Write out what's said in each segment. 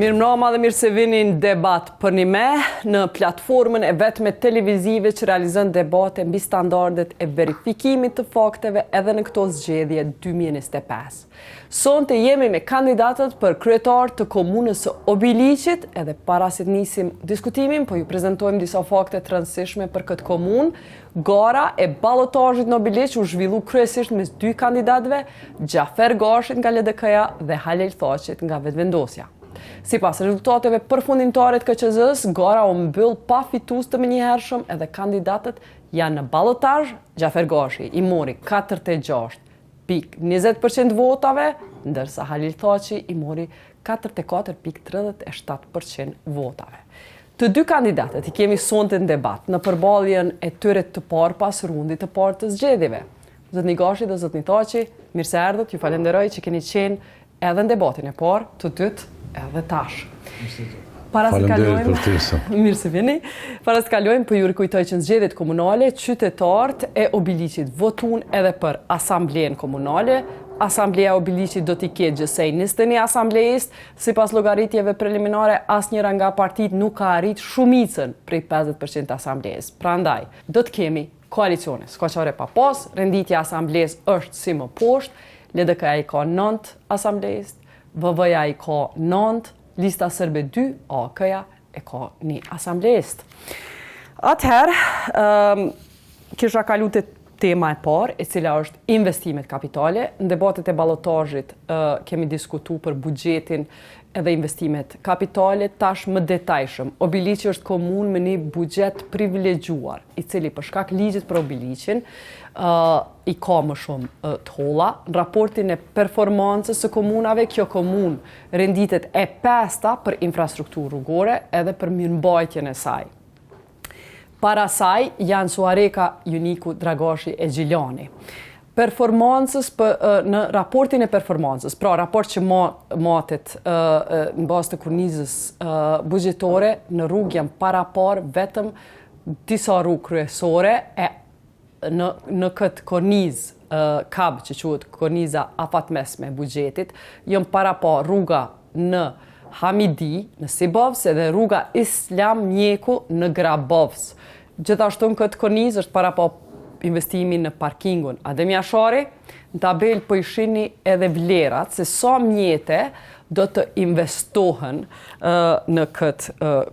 Mirë mbrëma dhe mirë se vini në debat për një me në platformën e vetme televizive që realizën debate mbi standardet e verifikimit të fakteve edhe në këto zgjedhje 2025. Sonte jemi me kandidatët për kryetar të komunës së Obiliqit, edhe para se të nisim diskutimin, po ju prezantojmë disa fakte të rëndësishme për këtë komunë. Gara e ballotazhit në Obiliq u zhvillu kryesisht mes dy kandidatëve, Xhafer Gashit nga LDK-ja dhe Halil Thaqit nga Vetëvendosja. Sipas rezultateve përfundimtare të KQZ-s, gara u mbyll pa fitues të menjëhershëm edhe kandidatët janë në ballotazh. Xhafer Gashi i mori 46.20% votave, ndërsa Halil Thaqi i mori 44.37% votave. Të dy kandidatët i kemi sonte në debat në përballjen e tyre të parë pas rundit të parë të zgjedhjeve. Zotni Gashi dhe zotni Thaqi, mirë se erdhët, ju falenderoj që keni qenë edhe në debatin e parë, të dytë edhe tash. Faleminderit për ty. Mirë se vini. Para se kalojmë, po ju rikujtoj që në zgjedhjet komunale, qytetarët e Obiliqit votun edhe për asamblen komunale. Asambleja Obiliqit do t'i ketë gjësej 21 asamblejist, sipas llogaritjeve preliminare, asnjëra nga partitë nuk ka arrit shumicën prej 50% të asamblejës. Prandaj, do të kemi koalicione skoçare pa pas, renditja e asamblejës është si më poshtë, LDK-ja i ka 9 asamblejist, VV-ja i ka 9, lista sërbe 2, AK-ja e ka 1 asamblejist. Atëherë, kisha kalu të tema e parë, e cila është investimet kapitale. Në debatet e ballotazhit kemi diskutu për buxhetin edhe investimet kapitale, tash më detajshëm. Obiliqi është komunë me një buxhet privilegjuar, i cili për shkak ligjit për Obiliqin i ka më shumë të holla. Në raportin e performancës së komunave, kjo komunë renditet e pesta për infrastrukturë rrugore edhe për mirëmbajtjen e saj. Para saj janë Suareka, Juniku, Dragashi e Gjilani. Performancës në raportin e performancës, pra raport që matet në bazë të kornizës buxhetore, në rrugë janë para parë vetëm disa rrugë kryesore në këtë kornizë KAB, që quhet korniza afatmesme e buxhetit, janë para parë rruga në Hamidi, në Sibovs, edhe rruga Islam Mjeku në Grabovs. Gjithashtu në këtë kornizë është para pa investimin në parkingun Adem Jashari. Në tabel po i shihni edhe vlerat se sa mjete do të investohen në këtë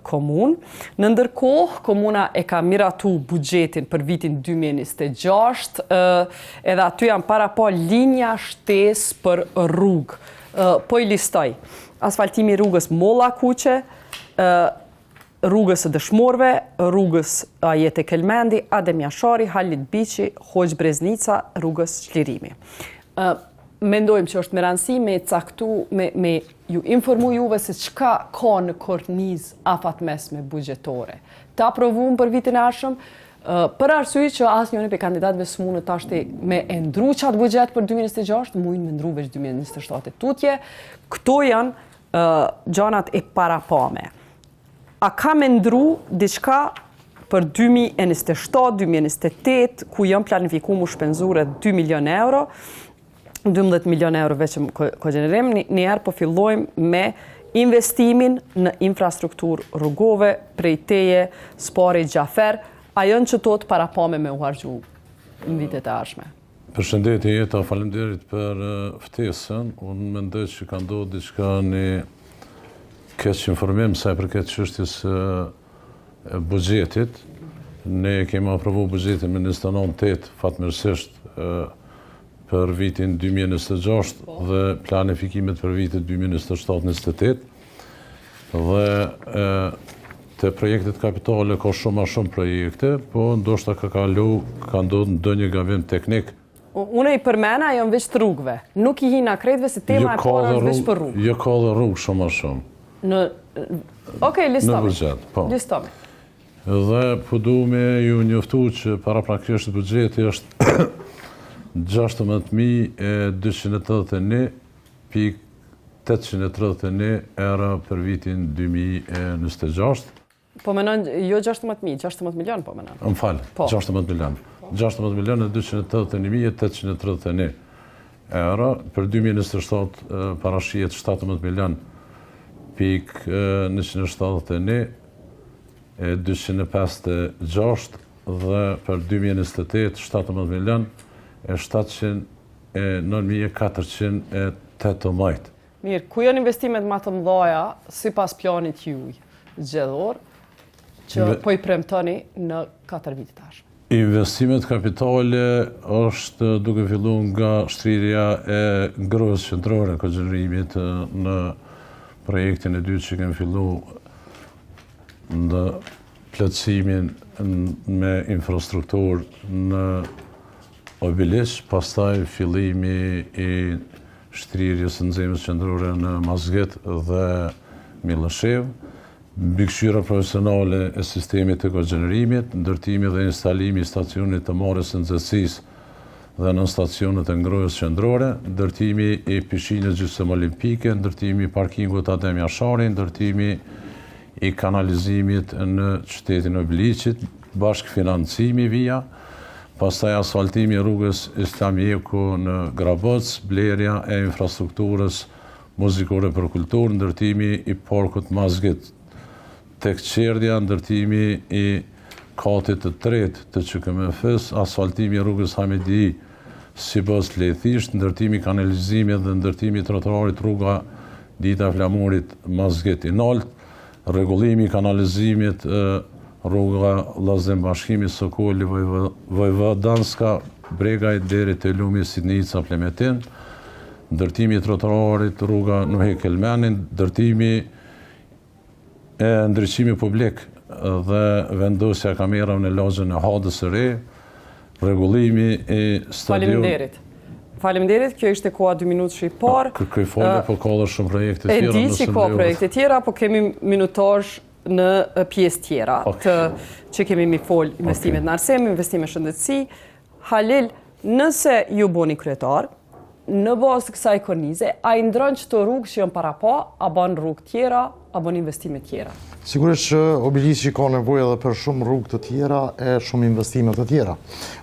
komunë. Në ndërkohë, komuna e ka miratu buxhetin për vitin 2026, edhe aty janë para pa linja shtesë për rrugë. Po i listoj. Asfaltimi rrugës Molla Kuqe, rrugës së dëshmorëve, rrugës Ajete Kelmendi, Adem Jashari, Halit Biçi, Hoxh Breznica, rrugës Çlirimi. Mendojmë që është me rëndësi me ju informu juve se çka ka në kornizë afatmesme buxhetore. Të aprovuar për vitin e ardhshëm, për arsye që asnjëri prej kandidatëve s'mund tashti me e ndru çat buxhet për 2026, mund me ndru veç 2027 tutje. Këto janë gjanat e parapame. A ka me ndru diçka për 2027-2028, ku janë planifikuar mu shpenzu rreth 2 milion euro, 12 milion euro veç kogenerim, njëherë po fillojmë me investimin në infrastrukturë rrugove, prej teje, Spari Xhafer, a janë që tot parapame me u harxhu në vitet e ardhshme. Përshëndetje Jeta, faleminderit për ftesën. Unë mendoj që ka ndodhur diçka një keq informim sa i përket çështjes së buxhetit. Ne kemi aprovuar buxhetin me 29/8 fatmirësisht për vitin 2026 dhe planifikimet për vitin 2027-2028. Dhe të projektet kapitale ka shumë a shumë projekte, po ndoshta ka ndodhur ndonjë gabim teknik. Unë i përmena janë veç të rrugëve. Nuk i hina kretëve se tema e parë është veç për rrugë. Jo ka dhe rrugë shumë a shumë. Okej, listomi. Në buxhet, po. Listomi. Dhe po du me ju njoftu që paraprakisht buxheti është 16.281.831 euro për vitin 2026. Po menon, jo 16.000, 16 milion po menon. Më falë, 16 milion. 16.281.831 euro, për 2027 parashihet 17 milion 1.171 e 256 dhe për 2028 17 milion e 9.418. Mirë, ku janë investimet më të mëdha sipas planit juaj zgjedhor që po i premtoni në 4 vite tash? Investimet kapitale është duke filluar nga shtrirja e ngrohjes qendrore e kogjërimit në projektin e dytë që kemi filluar në plotësimin me infrastrukturë në Obiliq, pastaj fillimi i shtrirjes së nxemës qendrore në Mazget dhe Millëshev, mbikëqyrja profesionale e sistemit të kogenerimit, ndërtimi dhe instalimi i stacionit të marrjes së nxehtësisë dhe në stacionet e ngrohjes qendrore, ndërtimi i pishinës gjysmë olimpike, ndërtimi i parkingut Adem Jashari, ndërtimi i kanalizimit në qytetin e Obiliqit, bashkëfinancimi vija, pastaj asfaltimi i rrugës Islamieku në Graboc, blerja e infrastrukturës muzikore për kulturë, ndërtimi i parkut Mazget tek Qerdja, ndërtimi i katit të tretë të QKMF-s, asfaltimi i rrugës Hamidi Sibos Lethisht, ndërtimi i kanalizimit dhe ndërtimi i trotuarit rruga Dita Flamurit Mazget i Nalt, rregullimi i kanalizimit rruga Llazem Bashkimi Sokoli Vojvodanska Bregaj deri te lumi Sidnica Plemetin, ndërtimi i trotuarit rruga Nuhi Kelmenin, ndërtimi e ndriçimi publik dhe vendosja kamerave në lagjën e Hadës së Re, rregullimi i stadionit. Faleminderit, kjo ishte koha 2 minutë i parë. Kërkoj falje, po ka edhe shumë projekte tjera. E di që ka projekte tjera, po kemi minutazh në pjesë tjera që kemi mi fol investimet në arsim, investimet shëndetësi. Halil, nëse ju boni kryetar, në bazë të kësaj kornize, a i ndron çdo rrugë që janë para pa, a bën rrugë tjera, a bën investime tjera? Sigurisht që Obiliqi ka nevojë edhe për shumë rrugë të tjera e shumë investime të tjera.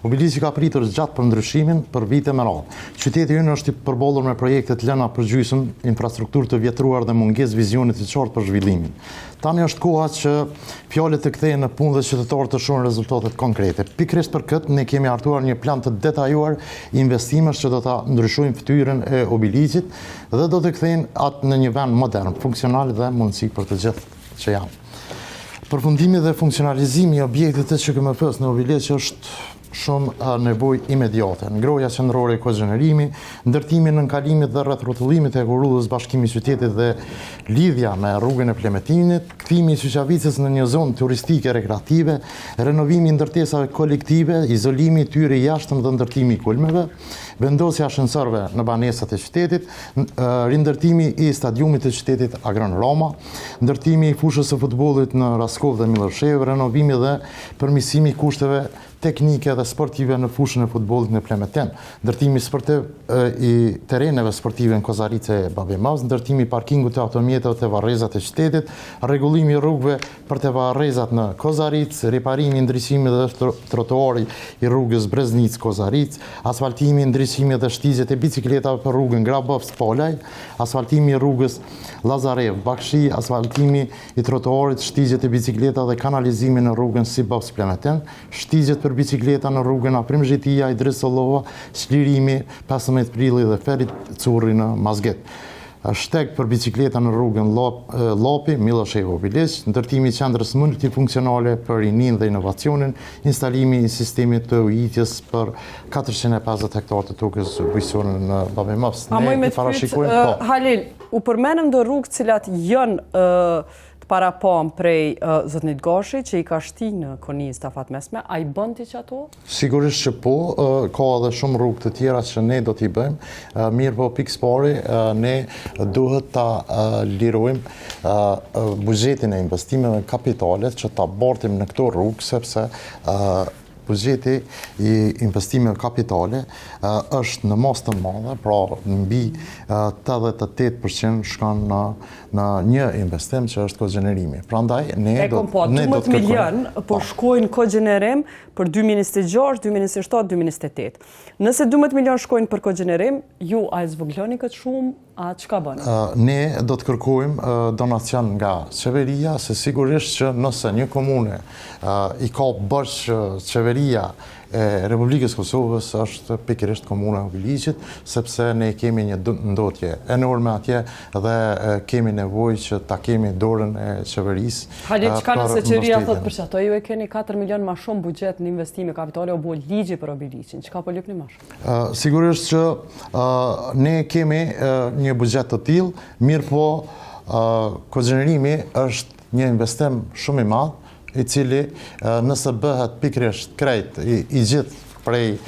Obiliqi ka pritur gjatë për ndryshimin për vite me radhë. Qyteti ynë është i përbollur me projekte të lëna përgjysmë, infrastrukturë të vjetruar dhe mungesë vizionit të qartë për zhvillimin. Tani është koha që fjalët të kthehen në punë dhe qytetarët të shohin rezultatet konkrete. Pikërisht për këtë ne kemi hartuar një plan të detajuar investimesh që do ta ndryshojnë fytyrën e Obiliqit dhe do të kthejnë atë në një vend modern, funksional dhe mundësi për të gjithë që janë. Përfundimi dhe funksionalizimi i objektit të QKMF-s në Obiliq është shumë nevojë imediate. Ngrohja qendrore e kogenerimi, ndërtimi në nënkalimit dhe rreth rrotullimit e rrugës Bashkimi i Qytetit dhe lidhja me rrugën e Plemetinit, kthimi i Syqavicës në një zonë turistike rekreative, renovimi i ndërtesave kolektive, izolimi i tyre jashtëm dhe ndërtimi i kulmeve, vendosja ashensorëve në banesat e qytetit, rindërtimi i stadiumit të qytetit Agron Roma, ndërtimi i fushës së futbollit në Raskov dhe Millëshev, renovimi dhe përmirësimi i kushteve teknike dhe sportive në fushën e futbollit në Plemetin, ndërtimi sportiv i tereneve sportive në Kozarice e Babemaz, ndërtimi i parkingut të automjeteve të varrezat e qytetit, rregullimi i rrugëve për të varrezat në Kozaric, riparimi, ndriçimi dhe trotuari i rrugës Breznic-Kozaric, asfaltimi, ndriçimi dhe shtizjet e bicikletave për rrugën Grabovc-Polaj, asfaltimi i rrugës Lazarev-Bakshi, asfaltimi i trotuarit, shtizjet e bicikleta dhe kanalizimi në rrugën Sibos-Plemetin, shtizjet për bicikleta në rrugën Aprim Zhitia, Idris Sollova, çlirimi 15 prilli dhe ferit Curri në Mazget. Shteg për bicikleta në rrugën Lopi, Millëshev Obiliq, ndërtimi i qendrës multifunksionale për rinin dhe inovacionin, instalimi i sistemit të ujitjes për 450 hektar të tokës bujqësore në Babemaz. A moj me të pyet, Halil, u përmenëm do rrugë cilat janë para pam prej zotnit Gashi që i ka shti në kornizë të afatmesme, a i bën ti që ato? Sigurisht që po, ka edhe shumë rrugë të tjera që ne do t'i bëjmë, mirë po pikës pari, ne duhet ta lirojmë buxhetin e investimeve kapitale që ta bartim në këto rrugë, sepse buxheti i investimeve kapitale është në mas të madhe, pra mbi 88% shkon në një investim që është kogenerimi. Prandaj ne do të 12 milion po shkojnë kogenerim për 2026, 2027, 2028. Nëse 12 milion shkojnë për kogenerim, ju a e zvogloni këtë shumë A çka bën? Ne do të kërkojmë donacion nga qeveria, se sigurisht që nëse një komune i ka bërë qeveria e Republikës Kosovës është pikërisht komuna e Obiliqit, sepse ne kemi një ndotje enorme atje dhe kemi nevojë që ta kemi dorën e qeverisë. Hali, çka nëse qeveria thotë për çato ju e keni 4 milion më shumë buxhet në investime kapitale o bo ligji për Obiliqin, çka po lëpni më shumë? Sigurisht që ne kemi një buxhet të tillë, mirë po kogenerimi është një investim shumë i madh, i cili nëse bëhet pikërisht krejt i gjithë prej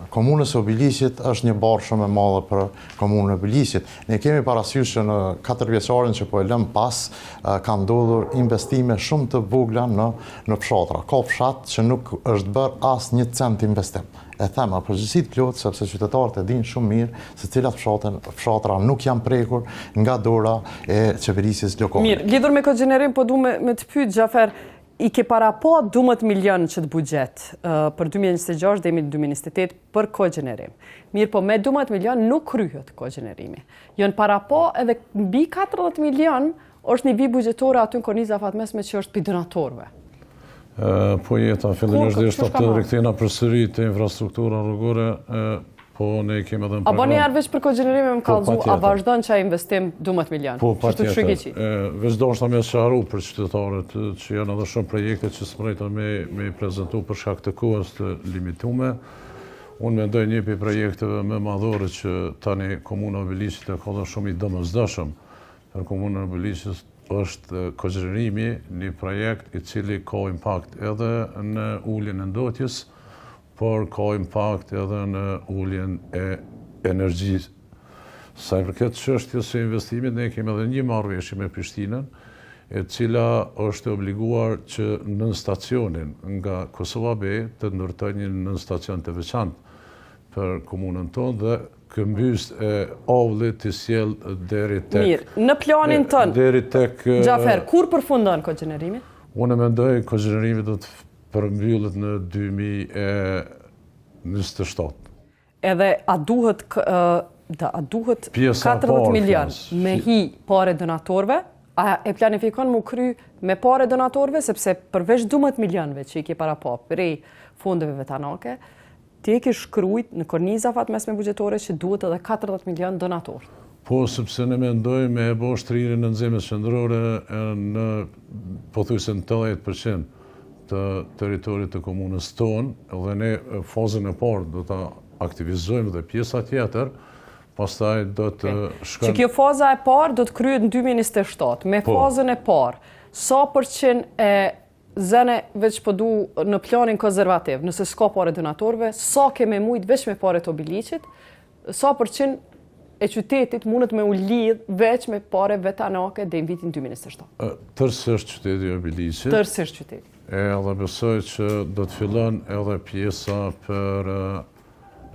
komunës e Obiliqit është një barë shumë e madhe për komunën e Obiliqit. Ne kemi parasysh që në 4 vjeçarin që po e lëm pas ka ndodhur investime shumë të vogla në fshatra. Ka fshat që nuk është bërë as 1 cent investim. E them, përgjithësi të plot, sepse qytetarët e dinë shumë mirë se cilat fshatra nuk janë prekur nga dora e qeverisjes lokale. Mirë, lidhur me kogenerim, po du me të pyet Xhafer, i ke para po 12 milion që të buxhet për 2026 dhe 2028 për kogenerim. Mirë, po me 12 milion nuk kryhet kogenerimi. Jënë para po edhe mbi 40 milion është një vi buxhetore aty në korniza fatmesme që është për donatorëve. Po jeta, fillimisht dhe është të rikthena përsëri të infrastruktura rrugore, po ne kemi edhe në program. A bani arveç për kogenerime më kallëzu, a vazhdon që a investim 12 milion? Po, patjetër. Veç do është me sharu për qytetarët që janë edhe shumë projekte që smrejta me prezentu për shkak të kohës të limitume. Unë mendoj një për projekteve më madhore që tani Komuna Obiliqit e ka dhe shumë i domosdoshëm për Komunën e Obiliqit është kogenerimi, një projekt i cili ka impakt edhe në uljen e ndotjes, por ka impakt edhe në uljen e energjisë. Sa i përket çështjes së investimit, ne kemi edhe një marrëveshje me Prishtinën, e cila është obliguar që nën stacionin nga Kosova B të ndërtojë një nën stacion të veçantë për komunën tonë dhe këmbys e avullit të sjell deri tek. Mirë, në planin tënë. Deri tek Xhafer, kur përfundon kogenerimi? Unë mendoj kogenerimi do të përmbyllet në 2027. Edhe a duhet 40 milion me hi pare donatorëve? A e planifikon mu kry me pare donatorëve, sepse përveç 12 milionëve që i ke para pa prej fondeve vetanake, ti e ke shkrujt në korniza fatmesme buxhetore që duhet edhe 40 milion donatorë. Po, sepse ne mendojmë me e bo shtririn në nxemës qendrore në pothuajse në 80% të teritorit të komunës tonë, dhe ne fazën e parë do ta aktivizojmë dhe pjesa tjetër, pastaj do të shkojmë. Që kjo faza e parë do të kryhet në 2027, me fazën e parë, sa përqind e zëne veç po du në planin konservativ, nëse s'ka pare donatorëve, sa keme mujt veç me pare të Obiliqit, sa përqind e qytetit mundet me u lidh veç me pare vetanake dhe në vitin 2027. Tërësisht qyteti i Obiliqit. Tërësisht qyteti. Edhe besoj që do të fillon edhe pjesa për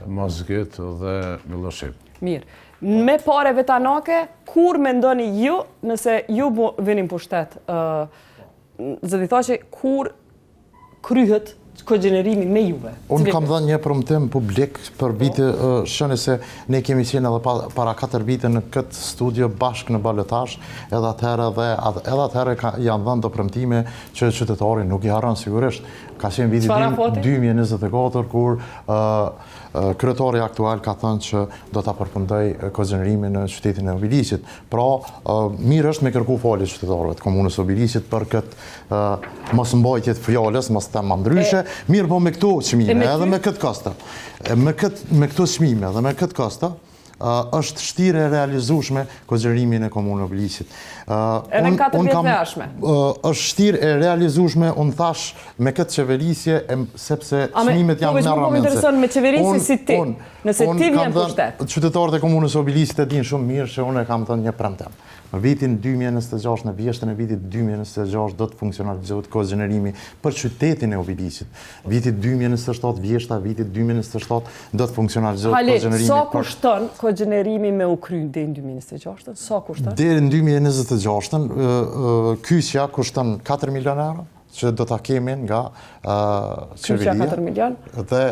Mazgjet dhe Milloship. Mirë. Me pare vetanake, kur mendoni ju, nëse ju vinin pushtet, zëti thashe, kur kryhet kogenerimi me juve? Unë kam dhënë një premtim publik për vite, shëni se ne kemi qenë edhe para 4 vite në këtë studio bashkë në balotazh, edhe atëherë janë dhënë do premtime që qytetari nuk i harron sigurisht. Ka qenë viti 2024 kur kryetari aktual ka thënë që do ta përfundoj kogenerimin në qytetin e Obiliqit. Pra, mirë është me kërku falje qytetarëve të komunës Obiliqit për këtë mosmbajtje të fjalës, mos them ndryshe, mirë po me këto çmime edhe me këtë kosto. Me këto çmime edhe me këtë kosto është vështirë e realizueshme kogenerimin e komunës Obiliqit. Edhe në 4 vjet të ardhshme. Është vështirë e realizueshme, unë thash me këtë qeverisje, sepse çmimet janë më rëndësishme. Më intereson me qeverisje si ti, nëse ti vjen pushtet. Qytetarët e komunës Obiliqit e dinë shumë mirë që unë e kam thënë një premtim. Në vitin 2026, në vjeshtën e vitit 2026 do të funksionalizohet kogenerimi për qytetin e Obiliqit. Vitit 2027, vjeshta vitit 2027 do të funksionalizohet kogenerimi. Sa kushton kogenerimi me u kry deri në 2026? Sa kushton? Deri në 2026, kyçja kushton 4 milion euro, që do ta kemi nga qeveria. 4 milion. Dhe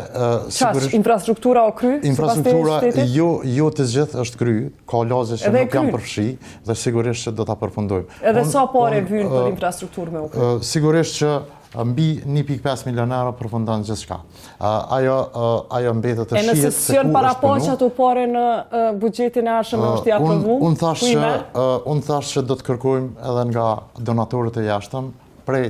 Qash, infrastruktura o kry? Infrastruktura jo të gjithë është kry, ka lagje që nuk janë përfshi dhe sigurisht që do ta përfundojmë. Edhe sa pare vynë për infrastrukturë me u kry? Sigurisht që mbi 1.5 milionar përfundon gjithçka. Ajo mbetet të shihet. E nëse s'janë para që ato pare në buxhetin e ardhshëm është ja aprovuar? Unë thash që do të kërkojmë edhe nga donatorët e jashtëm,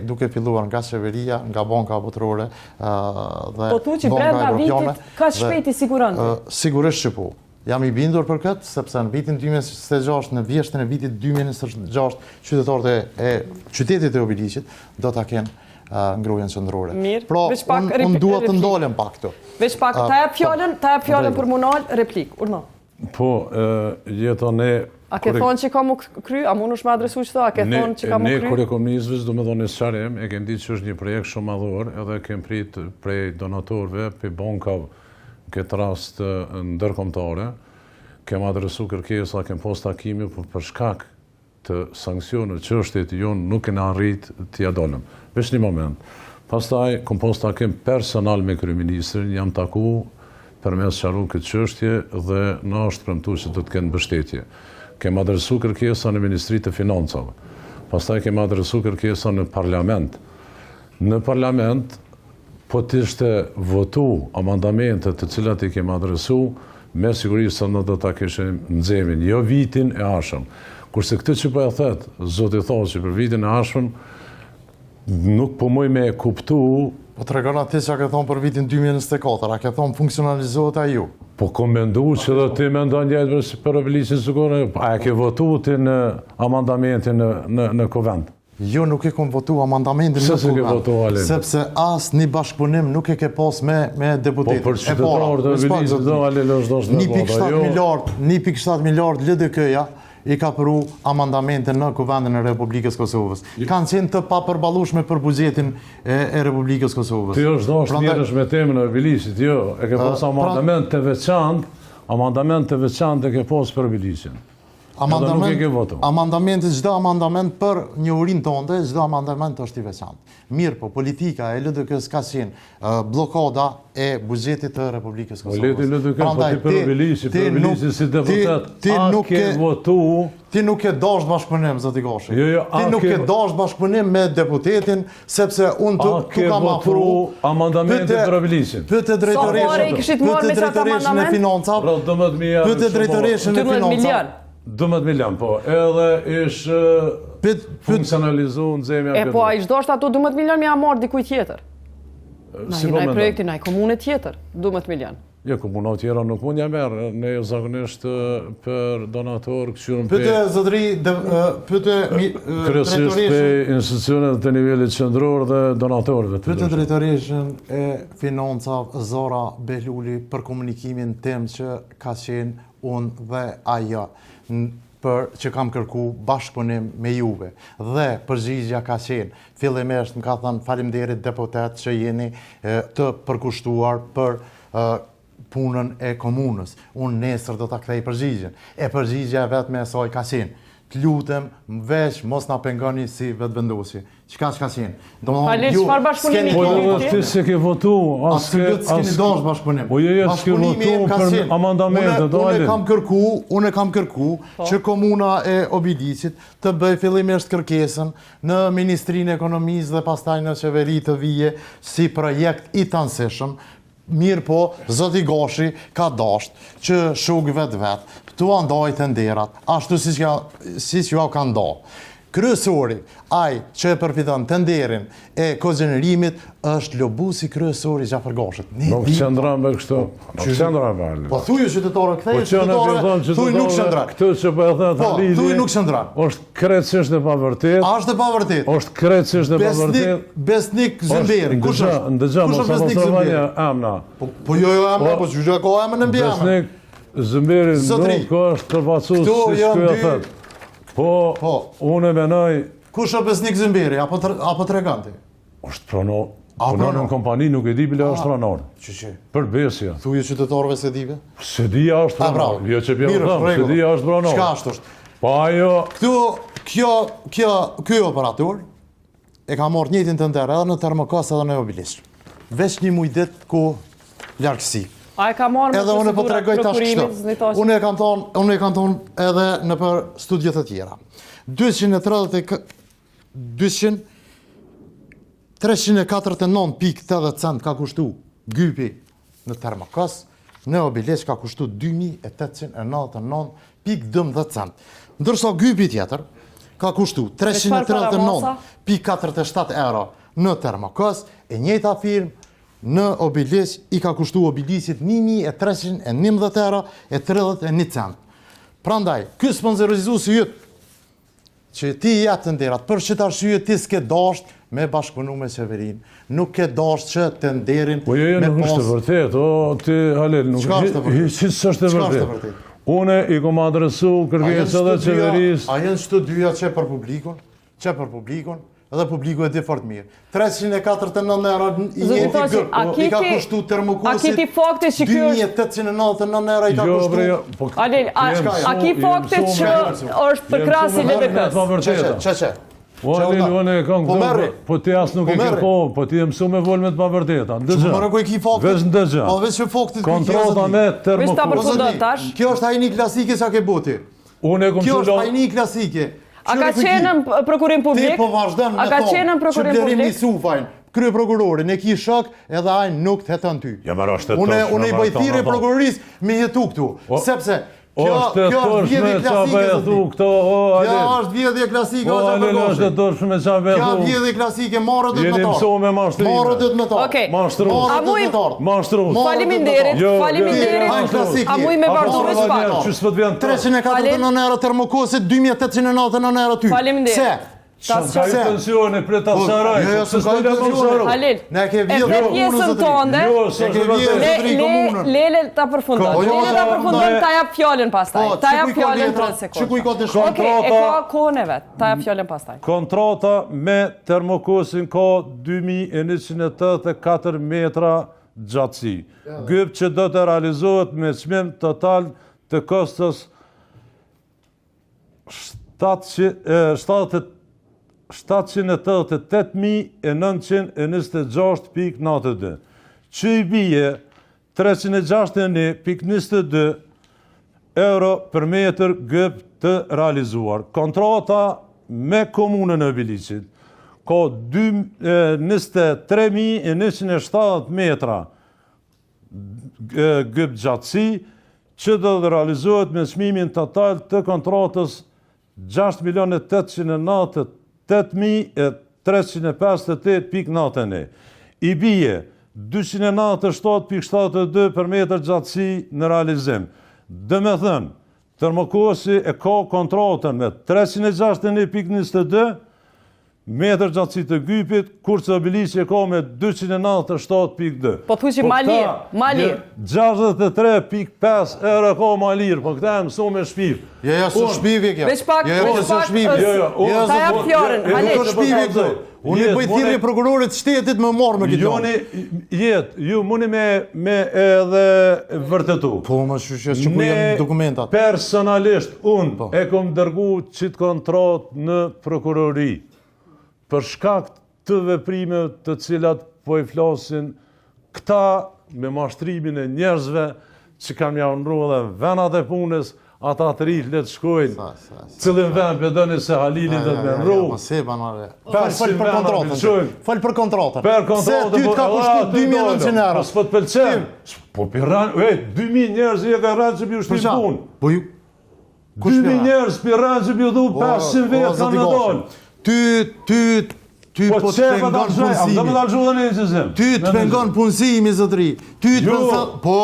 duke filluar nga qeveria, nga banka botërore dhe po tu që brenda vitit ka shpejt i siguron? Sigurisht që po. Jam i bindur për këtë, sepse në vitin 2026, në vjeshtën e vitit 2026, qytetarët e qytetit e Obiliqit do ta kenë ngrohjen qendrore. Mirë, pra, unë dua të ndalem pak këtu. Veç pak, ta jap fjalën për munal, replik, urno. Po, jeton e... A ke thonë që ka mu kry? A mu nësh me adresu që a ke thonë që ka mu kry? Ne, kur e kom njëzvis, do me thonë në sëqarim, e kem ditë që është një projekt shumë madhor, edhe kem prit prej donatorve, për bankav, këtë rast ndërkombëtare, kem adresu kërkesa, kem post takimi, për shkak të sankcionet që është të jonë nuk e në arrit t'ja dolem. Vesh një moment. Pastaj, kom post takim personal me kryeministrin, jam taku përmes qaru këtë qështje dhe në është premtu që do të kenë mbështetje. Kem adresu kërkesa në Ministri të Financave. Pastaj kem adresu kërkesa në parlament. Në parlament, po t'ishte votu amandamentet të cilat I kem adresu, me sigurisë se në do t'a kishim nxemin, jo vitin e ardhshëm. Kurse këtë që po e thet, Zoti thotë që për vitin e ardhshëm, nuk po moj me kuptu. Po të regon ati që a ke thonë për vitin 2024, a ke thonë funksionalizohet a ju? Po kom mendu që dhe ti me ndonë njëjtë për Obiliqin Sugore, a e ke votu ti në amandamentin në Kovend? Jo, nuk e kom votu amandamentin në Kovend, sepse as një bashkëpunim nuk e ke pas me deputetit. Po për qytetarë të Obiliqit do Alel është doshtë 1.7 miliard LDK-ja, I ka përru amandamente në Kuvendin e Republikës Kosovës. Kanë qenë të papërballueshme për buxhetin e Republikës Kosovës. Ti është dashur mirësh me temën e Obiliqit, jo, e ke pas amandament të veçantë e ke pas për Obiliqin. Amandamentet, çdo amandament për njohurinë tonë, çdo amandament është I veçantë. Mirë po, politika e LDK-s ka qenë blokada e buxhetit të Republikës Kosovës. LDK, po ti për Obiliqin si deputet, a ke votu... Ti nuk e dash bashkëpunim, zoti Gashi. Ti nuk e dash bashkëpunim me deputetin, sepse unë tu kam afru... amandamente për Obiliqin. Pyete drejtoreshën e financave. Pyete drejtoreshën e financave. 12 milion, po, edhe ish funksionalizu në zemja këtë. Po, a ish dosht ato 12 milion me a marrë dikuj tjetër? Na i projekti, na i komune tjetër, 12 milion. Jo, komunat tjera nuk mund ja merë, ne zakonisht për donator këqyrën për... Pyte, zotëri, kryesisht për institucionet të nivellit qendror dhe donatorëve. Pyte drejtoreshën e financav Zora Behluli për komunikimin tim që ka qenë unë dhe ajo për që kam kërku bashkëpunim me juve. Dhe përgjigjja ka qenë, fillimisht më ka thënë faleminderit deputet që jeni të përkushtuar për punën e komunës. Unë nesër do ta kthej përgjigjen. E përgjigja vetëm e saj ka qenë. Të lutem, veç mos na pengoni si vetëvendosje. Çka ka qenë? Falë, çfarë bashkëpunimi keni? Ti s'e ke votu, s'keni dash bashkëpunim. Po jo, s'ke votu për amandamentet, Unë kam kërku që komuna e Obiliqit të bëj fillimisht kërkesën në Ministrinë e Ekonomisë dhe pastaj në qeveri të vije si projekt I tanësishëm. Mirë po, zoti Gashi ka dasht që shuk vetë, tu andaj të nderat, ashtu si që ja ka nda. Kryesori, ai që e përfiton të nderin e kozenërimit, është lobusi kryesori Gjafer Gashit. Nuk qëndran me kështu, nuk qëndran me alë. Po thuju qytetore, kthej qytetore, thuj nuk qëndran. Këtë që po e thënë të lidhje, thuj nuk qëndran. është krecisht e pavërtet. Është e pavërtet. është krecisht e pavërtet. Besnik Zëmberi, kush është? Ndëgja, mos apo sërvanja emna. Po jo emna, po që ka emën në mbjana. Besnik Zëmberi nuk është kërpacus si shkuja thëtë. Po, unë e menoj... Kush është Besnik Zëmberi, apo treganti? është pronor. Punon në kompani, nuk e di bile është pronor. Për besja. Thuje qytetarëve se dive? Se dija është pronor. Jo që pjellë thëmë, se dija është pronor. Qka është? Pa jo... Kjo operator e ka marrë njëjtin tender edhe në Termokas edhe në Obilisq. Veç një muj ditë ku largësi. A e ka marrë me Edhe unë po procedura tregoj tash prokurimit, kështu. Znitoshi? Unë e kam thonë edhe në për studiet të tjera. 349.80 cent ka kushtu gypi në Termokas, në Obilisq ka kushtu 2.899.12 cent. Ndërsa gypi tjetër ka kushtu 339.47 euro në Termokas, e njëjta firmë në Obilisq i ka kushtu Obilisqit 1.311 euro e 31 cent. Prandaj, ky sponsorizuesi yt që ti jetë të nderat, për që të arsye ti s'ke dasht me bashkëpunu me qeverin, nuk ke dasht që të nderin Po jo, nuk është të vërtet, o ti Halil, nuk është të vërtet? Ç'është të vërtet? Une i kom adresu kërkesë edhe qeverisë. A jenë qëto dyja që për publikun, edhe publiku e di fort mirë. 349 euro i njëti gërë, i ka kushtu Termokusit, 2.899 euro i ka kushtu. Alel, a ki fakte që është për krasi LDK-s? Që? O, Alil, unë e kam këtë, po ti asë nuk e ke po ti e mësu me volme të pavërteta. Që mërë ku e ki fakte? Vesh ndëgja. Kontrota me Termokusit. Kjo është hajni klasike sa ke boti. Kjo është hajni klasike. A ka qenë në prokurim publik? Ti po vazhden me thonë, që blerim një sufajnë, krye prokurorin, e ki shok edhe ajnë nuk të hetën ty. Unë i bëjthire prokuroris me jetu këtu, sepse kjo është vjedhje klasike, kjo është vjedhje klasike, kjo është vjedhje klasike, marrë dhët me tarë. Faliminderit. A muj me vazhdu me shpak. 349 euro Termokusit, 2.899 euro ty. Faliminderit. Ka i pensione për të saraj. Halil, e për pjesën tënde, lele të përfundon, ta jap fjallin pastaj. Ta jap fjallin 30 sekundë. Oke, e ka kohën e vetë, ta jap fjallin pastaj. Kontrata me Termokusin ka 2.184 metra gjatësi. Gyp që do të realizohet me çmim total të kostës 788.926.92, që i bije 361.22 euro për metër gyp të realizuar. Kontrata me komunën e Obilisqit ka 23.170 metra gyp gjatësi, që do të realizohet me çmimin total të kontratës 6.098.358.91. I bije 297.72 për metër gjatësi në realizim. Dhe me thënë, Termokusi e ka kontratën me 361.22 metër gjatësi të gypit, kurse Obilisqi e ka me 297.2. Po thuj që malir. 63.5 euro ka malir, po këta e mëso me shpiv. Jo, së shpivje kjo. Veç pak, ta jap fjallin, Halil. Unë i bëjthirje prokurorit shtetit me marrë me këtë janë. Ju muni me edhe vërtetu. Po, më që ku jenë dokumentat. Personalisht, unë e kom dërgu qitë kontrat në prokurori. Për shkak të veprime të cilat po i flasin këta me mashtrimin e njerëzve që kam ja unru dhe venat e punës, ata të rritë le të shkojnë, cilin ven përdoni se Halilin dhe të me nru. Falë për kontratën. Se ty të ka kushtu 2.900 euro. Po s'pët pëlqem. Po pirran, 2.000 njerëz i e ka rranë që bju shtim punë. 2.000 njerëz për rranë që bju dhu 500 vetë kanë në dollë. Ty po të pengon punësimi. Ty të pengon punësimi, zotëri. Ty të pengon... Po,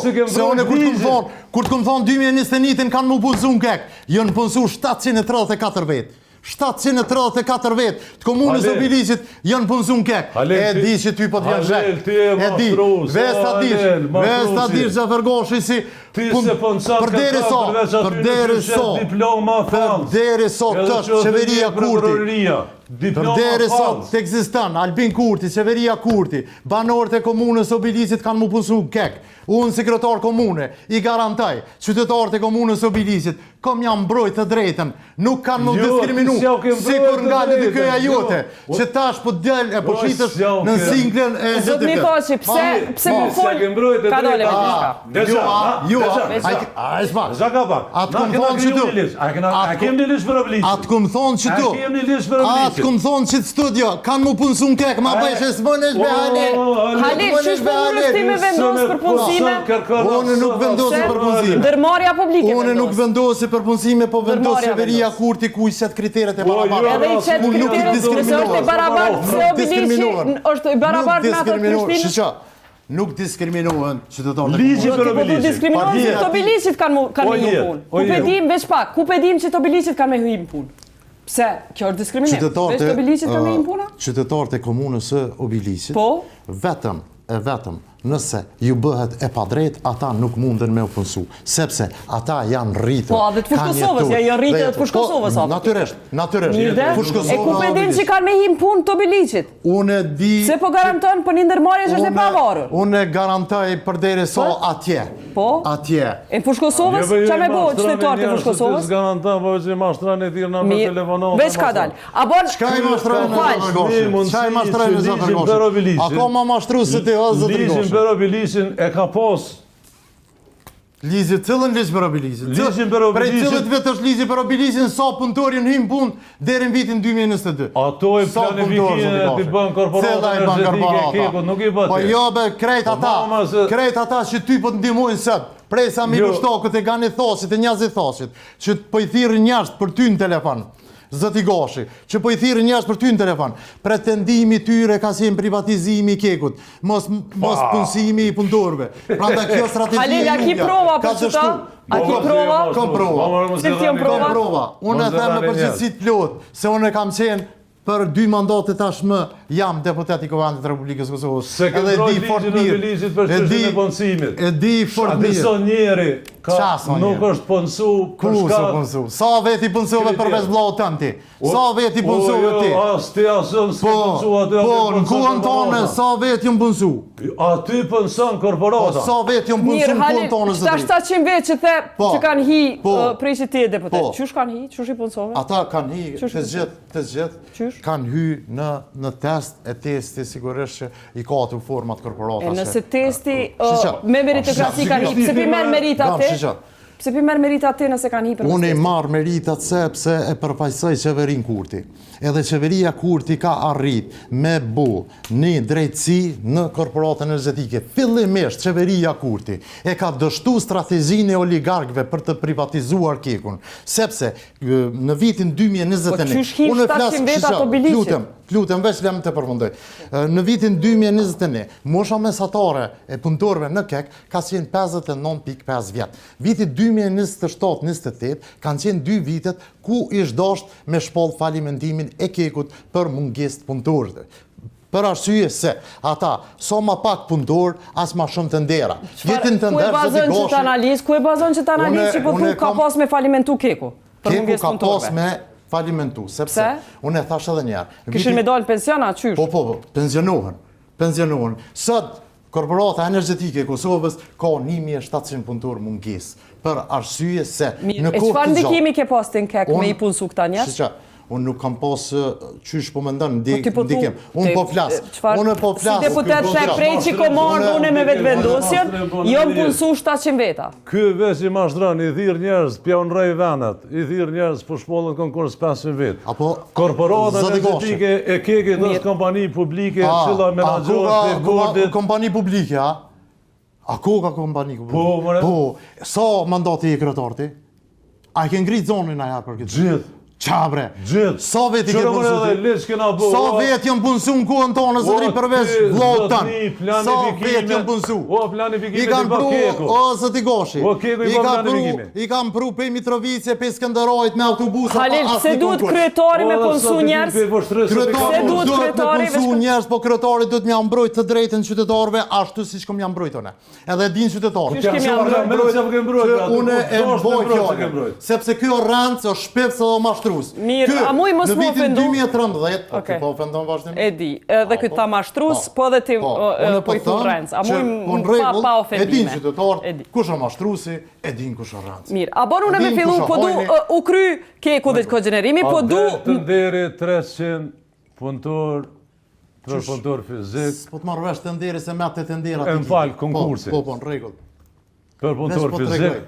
se une kur të këmë thonë 2021 kanë mu punësu në kek, jënë punësu 734 vetë. 734 vetë të komunës Obilisqit janë punësu në kek. E di që ty po të vjen zhek. E di. Vesta dish Gjafer Goshi si... Përderi so të është qeveria Kurti. Deri sot të ekziston Albin Kurti, qeveria Kurti, banorët e komunës Obilisit kanë mu punsu kek. Unë sekretar komune i garantoj qytetarët e komunës Obilisit kom jam mbrojt të drejtën, nuk kanë më diskriminu, sikur nga LDK-ja jote, që tash po del e po shitësh në singlën e LDK. Zot Mikoqi, pse po fol? Ka dole me diçka. Zaka pak. Atë kum thonë që tu. A kem një listë për Obilisit? Atë kum thonë që tu. A kem një listë për Obilisit? Atë kum thonë që të studio, kanë mu punësun kek, ma bëjsh e s'bënesh me Halil. Halil, qysh po mundesh ti me vendos për punësime? Unë nuk vendosi për punësime. Ndërmarrja publike. Unë nuk vendosi për punësime, po vendos qeveria Kurti ku i set kriteret e barabarta. Edhe i set kriteret, nëse është e barabartë, se Obiliqi është i barabartë me ato Prishtinës. Nuk diskriminohen qytetarët. Ligji për Po Obiliqin. diskriminohen se të Obiliqit kanë me hyrë punë. Ku pe dim veç pak, ku pe dim që të Obiliqit kanë me hyrë punë. Pse? Kjo është diskriminim. Veç të Obiliqit kanë me hyrë puna? Qytetarët e komunës së Obiliqit, Po? vetëm nëse ju bëhet e padrejt, ata nuk munden me u punësu, sepse ata janë rritur. Po, edhe të Fushë Kosovës, janë rritur edhe të Fushë Kosovës. Natyresht. E ku pe dim që kanë me hyrë punë të Obiliqit? Unë di... Se po garanton për një ndërmarrje që është e pavarur. Unë garantoj përderisa atje. Po? Atje. E në Fushë Kosovës, që me bo qytetarët e Fushë Kosovës? Garanton, po që mashtrani e tirë në me telefonat. Veç ka dalë. A bon... Çka i mashtrojnë në Zotër Goshi? Ako ma mashtru se ti o Zotër Goshi? Për Obiliqin e ka pos. Lizi, cëllën ligjë për Obiliqin? Ligjin për Obiliqin. Prej cëllët vetë është ligjë për Obiliqin, sa punëtorin him punë deri në vitin 2022. Ato e planifikimin e t'i bën korporata energjetike kekut, nuk i bëti. Po jo be, krejt ata që ty po të ndihmojnë sot, prej sa Miloshtokut e Gani Thosit, e Njazi Thosit, që po i thirrë njerëz për ty në telefon. Zoti Goshi, që po i thirrë njerëz për ty në telefon. Pretendimi tyre ka qenë privatizimi i kekut, mos punësimi i punëtorëve. Prandaj kjo strategji. Halil, a ki prova për çfarë? A ki prova? Kam prova. Unë e them me përgjithësi të plot, se unë kam qenë për 2 mandate tashmë jam deputet i Kuvendit të Republikës së Kosovës. Edhe di fort mirë. E di fort mirë. Atë njeri nuk është punësu për shkak. Sa veti punësove përveç vllau tënd ti? Sa veti punësove ti? As ti asëm s'ke punësu aty. Po, në kuën tonë sa veti jam punësu? Aty punëson korporata. Sa veti jam punësu në kuën tonë zoti? Ata 700 vjet që the që kanë hi prishi ti deputet. Çush kanë hi? Çush i punësove? Ata kanë hi të zgjet. Kanë hy në test e testi sigurisht që i ka ato format korporata. Nëse testi me meritokraci kanë hi, pse pi merr meritat ti? Pse pi merr meritat ti nëse kanë hi për? Unë i marr meritat sepse e përfaqësoj qeverinë Kurti. Edhe qeveria Kurti ka arrit me bu një drejtësi në korporatën energjetike. Fillimisht qeveria Kurti e ka dështu strategjinë e oligarkëve për të privatizuar kekun, sepse në vitin 2021 unë flas lutem veç lem të përfundoj. Në vitin 2021, mosha mesatare e punëtorëve në kek ka qenë 59.5 vjet. Viti 2027-28 kanë qenë 2 vitet ku ish dasht me shpoll falimentimin e kekut për mungesë të punëtorëve. Për arsye se ata so ma pak punëtor, as ma shumë të ndera. Jetin të nderë zoti Goshi. Ku e bazon që të analizë që po ka pas me falimentu keku? Keku ka pas me falimentu, sepse unë e thash edhe njerë. Kishin me dalë pensiona, qysh? Po, pensionohen. Sot, korporata energjetike e Kosovës ka 1700 punëtor mungesë, për arsye se në kohë të gjatë. Çfarë ndikimi ke pas ti në kek me i punësu këta njerëz? Unë nuk kam pas qysh po mendon ndikim. Unë po flas. Si deputet se prej që komandë unë me vetë vendosjen, jo më punësu 700 veta. Ky veç i mashtron, i thirr njerëz, pjaun rrej venet, i thirr njerëz për shpollën konkurs 500 vjet. Korporata energjetike e kekit është kompani publike, cila menaxhohet te bordi. Kompani publike, a? A ku ka kompani publike? Po, sa mandati i kryetarti? A ke ngrit zonën aja për këtë? Gjithë. Qabre, sa veti ke punësu ti? Sa veti jam punësu në kohën tonë, zëtëri përveç vllahut tënë. Sa veti jam punësu? I kanë pru, o zëti Goshi, i kanë pru pe Mitrovice, pe Skënderajt me autobusa. Halil, se duhet kryetari me punësu njerëz? Kryetari me punësu njerëz, po kryetari duhet me mbrojt të drejtën qytetarëve, ashtu si që kom jam mbrojt one. Edhe din qytetarë. Une e mboj fjallë, sepse kjo rëndës o shpivës dhe mashtru. mashtrues. Mirë, a muj mos më ofendu? Në vitin 2013, po ofendon vazhdimisht. E di, edhe ky ta mashtrues, po edhe ti po i thon Renc. A muj pa ofendime. E din qytetarët kush është mashtruesi, e din kush është Renc. Mirë, a bën unë me fillu, po du u kry keku dhe kogenerimi, po du... Të nderi 300 punëtor, punëtor fizik. Po të marrë vesh të nderi se me atë të ndera. E më falë konkursi. Po, në regull. Për punëtor fizik.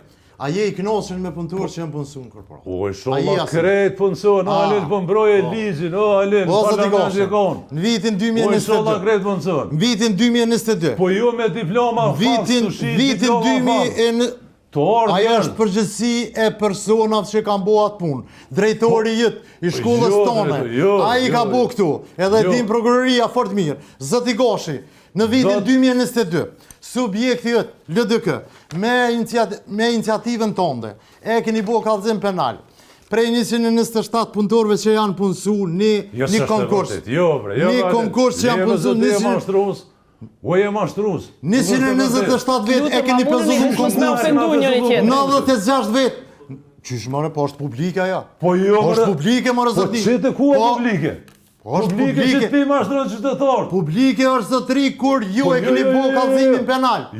A je i knosin me punëtor që janë punësun korporat? O, e shumë krejt punëson, Alin pëmbroje ligjin, o, Alin, parlament shikon. Në vitin O, e shumë 2022. krejt punëson. Në vitin 2022. Po ju me diploma faks të shi, diploma faks. Ajo është përgjithësi e personat që kanë bo atë punë. Drejtori jëtë i shkollës tone, ai ka bo këtu, edhe din prokuroria fort mirë. Zoti Gashi, në vitin 2022, subjekti jëtë, LDK, me iniciativën tonde, e keni bo kallëzim penal. Prej 127 punëtorëve që janë punësu një konkurs. Një konkurs që janë punësu O e mashtrues. 127 vetë e keni pëzuar konkursin. 96 vetë. Qysh more, po është publike aja. Po jo, po është publike, more zotri. Po çete ku është publike? Po është publike që ti mashtron qytetar. Publike është zotri kur ju e keni bo kallëzimin penal.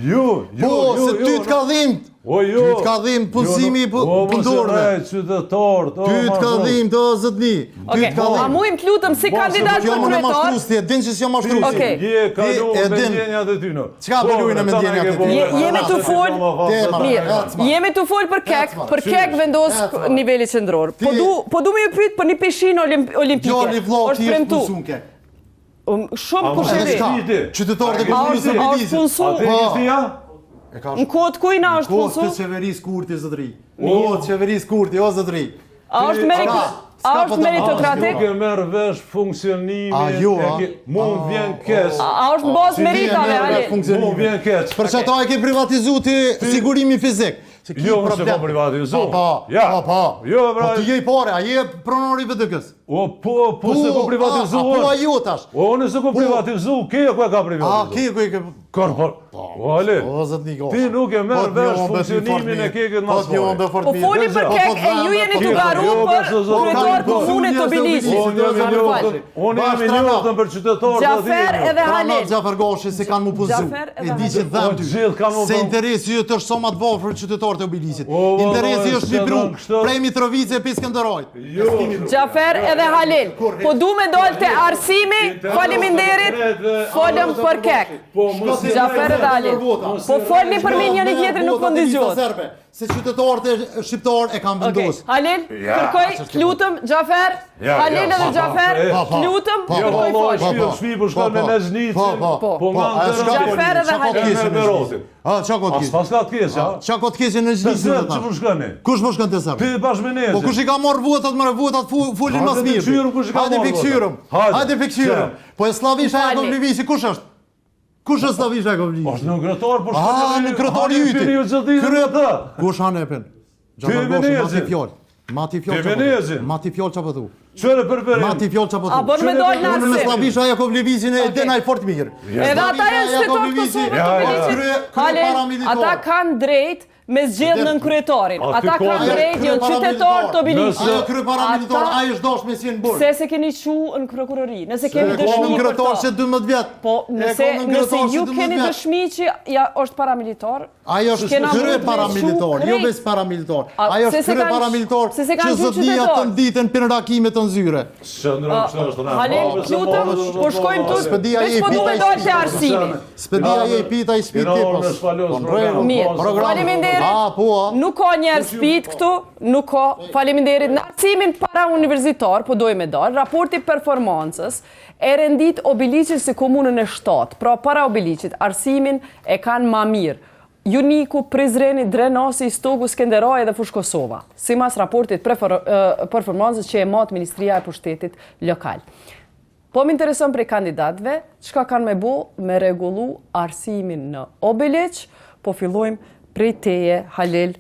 Po, se ty të kallëzim. O jo. Ty të kallëzim punësimi punëtorëve. Qytetar, ty të kallëzim të zotni. A mujmë të lutëm si kandidat për kryetar? Din që s'jo mashtrusi. Je kalu me ndjenjat e ty në. Çka pelujnë me ndjenjat e ty? Jemi të fol, jemi të fol për kek vendos niveli qendror. Po du me ju pyet për një pishinë olimpike. Është premtu. Shumë kushedi. Qytetarët e komunisë së Belize. Atë ishte në kohët kujna është punësu? Në kohët të qeverisë Kurti, zëtëri. Në kohët të qeverisë Kurti, o zëtëri. A është meritokratik? Nuk e merë vesh funksionimin, mu më vjen kes. A është në bazë meritave, Ali? Mu më vjen kes. Për që ta e ke privatizu të sigurimi fizik. Jo, më se po privatizu. Po. Po ti je i pare, a je pronori VDK-s? O, po se po privatizu. Po a ju tash? O, nëse po privatizu, keja ku e ka privatizu. A, keja ku e ke... O, Ale, ti nuk e merë vesh funksionimin e kekët mas pare. Po foli për kek e ju jeni të garu për kryetar komunit të Bilicit. Unë jemi njoftën për qytetarët të Gjafer edhe Halil. Gjafer Gashi se kanë mu punëzu. E di që dhem ty. Se interesi jëtë është somat bërë për qytetarët e Bilicit. Interesi është libru prej Mitrovice e Piskenderojt. Gjafer edhe Halil. Po du me dollë të arsimi, faliminderit, folëm për kek. Gjafer edhe Halil. Po folni për mi njëri tjetëri nuk kondizjot. Se qytetarët e shqiptarë e kanë vendosë. Halil, kërkoj, lutëm, Gjafer, Halil edhe Gjafer, lutëm, kërkoj folë. Shpi për shkon me Nezhnicin, po nga në Gjafer edhe Halil. Qa kot kesi? Pas ka të kesi, ha? Qa kot kesi në Nezhnicin? Të zërë, që për shkoni? Kush për shkon të zërë? Ti bashkë me Nezhin. Po kush i ka marrë votat, mërë votat, folin mas mirë. Hajde fikshyrëm. Hajde fikshyrëm. Po e Slavisha e Koblivisi, kush është? Kush është Slavisha e Koblivisi? Është në kryetar, po në kryetar i yti. Kush hanë e pen? Mati fjallë. Mati fjallë që pëtu. Qëre për Mati fjallë që pëtu. A bon me dojnë në Unë me arsim. Slavisha e Koblivisin e denaj fort mirë. Edhe ata e shtetot Kosovë të Bilicit. Halil, ata kanë drejt me zgjedh në kryetarin. Ata kanë drejt janë qytetar të Bilicit. Ajo krye paramilitar, ajo është dash me si në burë. Se se keni qu në prokurori, nëse keni dëshmi për kryetar ta. që 12 vjetë. Po, nëse ju keni dëshmi që ja është paramilitar, ajo është krye paramilitar, jo bes paramilitar. Ajo është krye paramilitar që zotnia të nditën për rakimet të nzyre. Halil, lutëm, po shkojmë tu, veç po duhet dojtë të arsimi. Spedia je pita i spiti pas. Mirë, faleminderit. Nuk ka njerë spit këtu, nuk ka. Faleminderit. Në arsimin para universitar, po dojmë me dalë, raporti performancës e rendit Obilicit si komunën e 7. Pra para Obilicit, arsimin e kanë ma mirë. Juniku, Prizreni, Drenasi, Stogu, Skenderaj dhe Fush Kosova. Si mas raportit performancës që e matë Ministria e Pushtetit Lokal. Po më intereson prej kandidatëve, çka kanë me bo me regullu arsimin në Obilic, po fillojmë prej teje, Halil,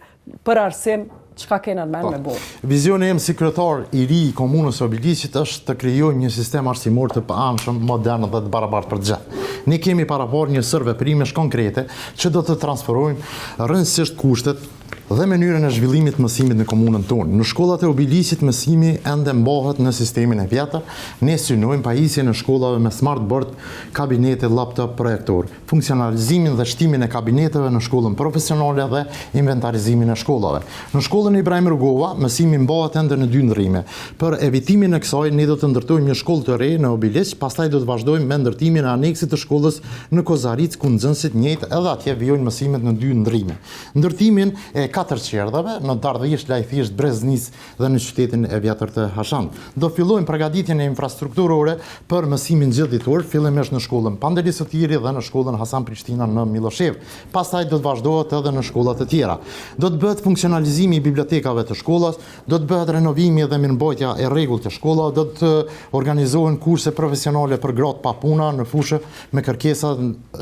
për arsim, çka kena në me bo? Vizioni im si kryetar i ri i komunës së Obilicit është të krijojmë një sistem arsimor të paanshëm, modern dhe të barabartë për të gjithë. Ne kemi parapar një sër veprimesh konkrete që do të transferojmë rëndësisht kushtet dhe mënyrën e zhvillimit të mësimit në komunën tonë. Në shkollat e Obilisit mësimi ende mbahet në sistemin e vjetër. Ne synojmë pajisje në shkollave me smartboard, kabinete, laptop, projektor, funksionalizimin dhe shtimin e kabineteve në shkollën profesionale dhe inventarizimin e shkollave. Në shkollën Ibrahim Rugova, mësimi mbahet ende në 2 ndrrime. Për evitimin e kësaj, ne do të ndërtojmë një shkollë të re në Obilic, pastaj do të vazhdojmë me ndërtimin e aneksit të shkollës në Kozaric, ku nxënësit njëjtë edhe atje vijojnë mësimet në 2 ndrrime. Ndërtimin e 4 qerdhave në Dardhërisht, Lajthisht, Breznis dhe në qytetin e vjetër të Hashan. Do fillojmë përgatitjen e infrastrukturore për mësimin gjithditor, fillimisht në shkollën Pandeli Sotiri dhe në shkollën Hasan Prishtina në Miloshev. Pastaj do të vazhdohet edhe në shkollat e tjera. Do të bëhet funksionalizimi i bibliotekave të shkollës, do të bëhet renovimi dhe mirëmbajtja e rregullt të shkollave, do të organizohen kurse profesionale për gratë pa puna në fushë me kërkesa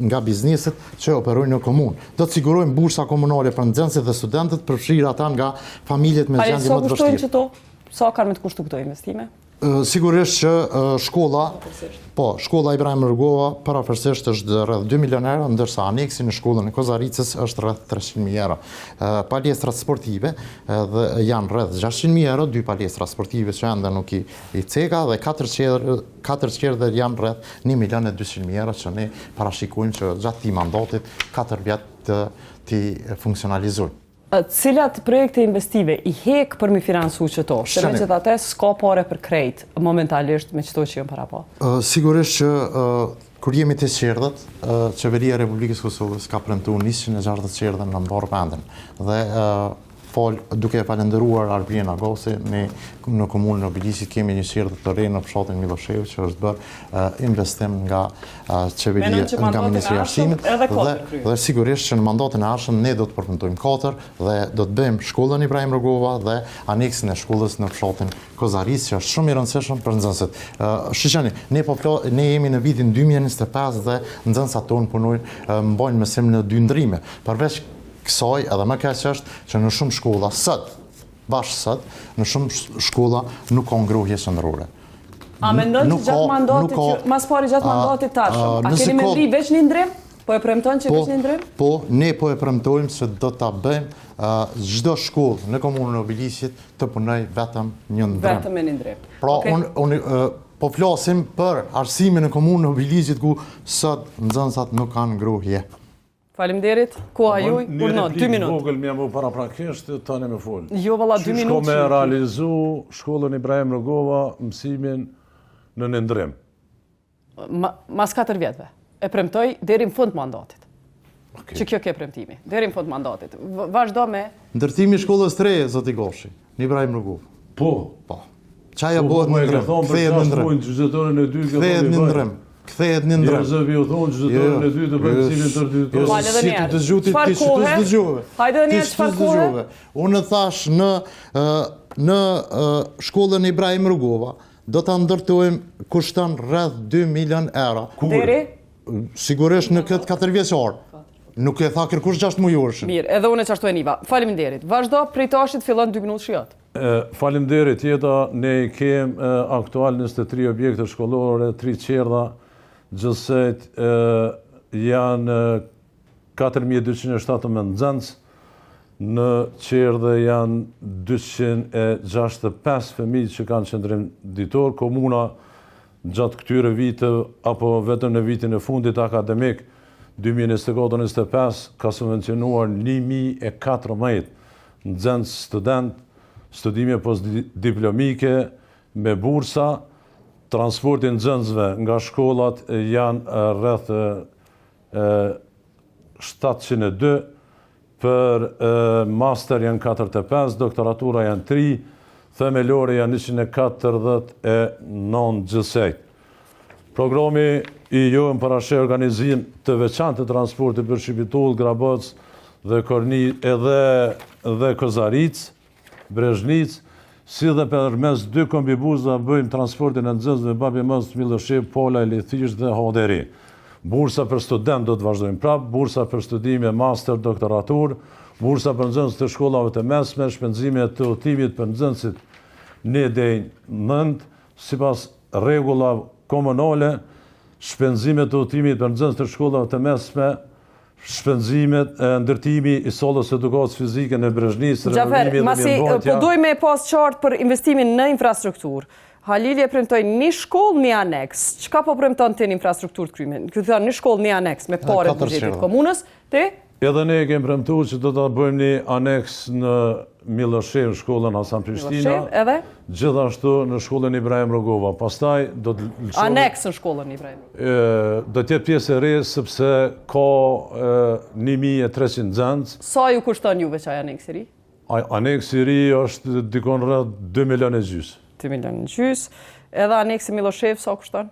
nga bizneset që operojnë në komunë. Do të sigurojmë bursa komunale për nxënësit dhe studentët, përfshirë ata nga familjet me gjendje më të vështirë. Sa kanë me të kushtu këto investime? Sigurisht që shkolla Ibrahim Rugova parafërsisht është rreth 2 milion euro, ndërsa aneksi në shkollën e Kozaricës është rreth 300.000 euro. Palestrat sportive janë rreth 600.000 euro, 2 palestra sportive që ende nuk i ceka dhe 4 qerdhe janë rreth 1.200.000 euro që ne parashikojmë që gjatë ti mandatit 4 vjet të funksionalizojmë. Cilat projekte investive i hek për mi financu qëto? Se me që të ates s'ka pare për krejt momentalisht me qëto që jënë para pa? Sigurisht që kur jemi të qerdhët, Qeveria e Republikës Kosovës ka premtuar 160 qerdhe në mbarë vendin. Dhe duke falenderuar Arbrien Agasi, ne në komunën e Obilisit kemi një qerdhë të re në fshatin Miloshev që është bërë investim nga qeveria, nga Ministri i Arsimit dhe sigurisht që në mandatin e ardhshëm ne do të përfundojmë 4 dhe do të bëjmë shkollën Ibrahim Rugova dhe aneksin e shkollës në fshatin Kozaric që është shumë i rëndësishëm për nxënësit. Shiqeni, ne jemi në vitin 2025 dhe nxënësat tonë punojnë mbajnë mësim në 2 ndrrime. Përveç kësaj edhe më keq është që në shumë shkolla në shumë shkolla nuk ka ngrohje shëndërore. A mendon që gjatë mandatit që mas pari gjatë mandatit tashëm, a keni me ndri veç një ndrim? Po e premton që veç një ndrim? Po, ne po e premtojmë se do ta bëjmë çdo shkollë në komunën e Obilisit të punojë vetëm një ndrim. Vetëm me një ndrim. Pra, unë po flasim për arsimin në komunën e Obilisit ku sot nxënësat nuk kanë ngrohje. Faleminderit, koha juaj, urno, 2 minutë. Një vogël më para prakisht, tani me fol. Jo valla 2 minutë. Shko me realizu shkollën Ibrahim Rugova mësimin në ndrim. Mas 4 vjetëve. E premtoj deri në fund mandatit. Që kjo ke premtimi, deri në fund mandatit. Vazhdo me ndërtimi i shkollës së re, zoti Goshi, në Ibrahim Rugova. Po. Çaja bëhet në ndrim. Kthehet në ndrim. Kthehet në ndrim. Kthehet në ndrim. Njerëzve u thonë qytetarën e dytë të bëjnë mësimin tërdytor. Falë edhe një herë. Çfarë kohe? Hajde edhe një herë çfarë kohe? Unë thash në shkollën Ibrahim Rugova do ta ndërtojmë kushton rreth 2 milion euro. Deri? Sigurisht në këtë 4 vjeçar. Nuk e tha kërkush 6 mujosh. Mirë, edhe unë çashtu e niva. Faleminderit. Vazhdo prej tashit fillon 2 minutë shijot. Faleminderit jeta, ne kem aktual 23 objekte shkollore, 3 qerdha, gjithsejt janë 4217 nxënës, në qerdhe janë 265 fëmijë që kanë qëndrim ditor. Komuna gjatë këtyre viteve apo vetëm në vitin e fundit akademik 2024-2025 ka subvencionuar 1014 nxënës student studime postdiplomike me bursa. Transportin nxënësve nga shkollat janë rreth 702, për master janë 45, doktoratura janë 3, themelore janë 149 gjithsejt. Programi i johën parashë organizim të veçantë të transportit për Shqipitull, Graboc dhe Korni edhe Kozaric, Brezhnic, si dhe përmes 2 kombibuza bëjmë transportin e nxënësve Babi Mos, Miloshev, Pola, Lithishtë dhe Hoderi. Bursa për student do të vazhdojmë prapë, bursa për studime master, doktoratur, bursa për nxënës të shkollave të mesme, shpenzime të udhëtimit për nxënësit 1 deri në 9, sipas rregullave komunale, shpenzime të udhëtimit për nxënës të shkollave të mesme, shpenzimet e ndërtimi i sollës edukatës fizike në Brezhnisë, Gjafer, masi po dojmë e pas qartë për investimin në infrastrukturë. Halili e premtoj një shkollë, një aneks. Çka po premton të një infrastrukturë të krymin? Këtë thënë një shkollë, një aneks me pare buxhetit komunës, ti? Edhe ne kemi premtuar që do ta bëjmë një aneks në Miloshev, shkollën Hasan Prishtina. Edhe? Gjithashtu në shkollën Ibrahim Rogova. Pastaj do të lëshojmë aneks në shkollën Ibrahim. Do të jetë pjesë e re sepse ka 1300 nxënës. Sa ju kushton juve çaj aneksi i ri? Aneksi i ri është dikon rreth 2 milionë e gjys. 2 milionë e gjys. Edhe aneksi Miloshev sa kushton?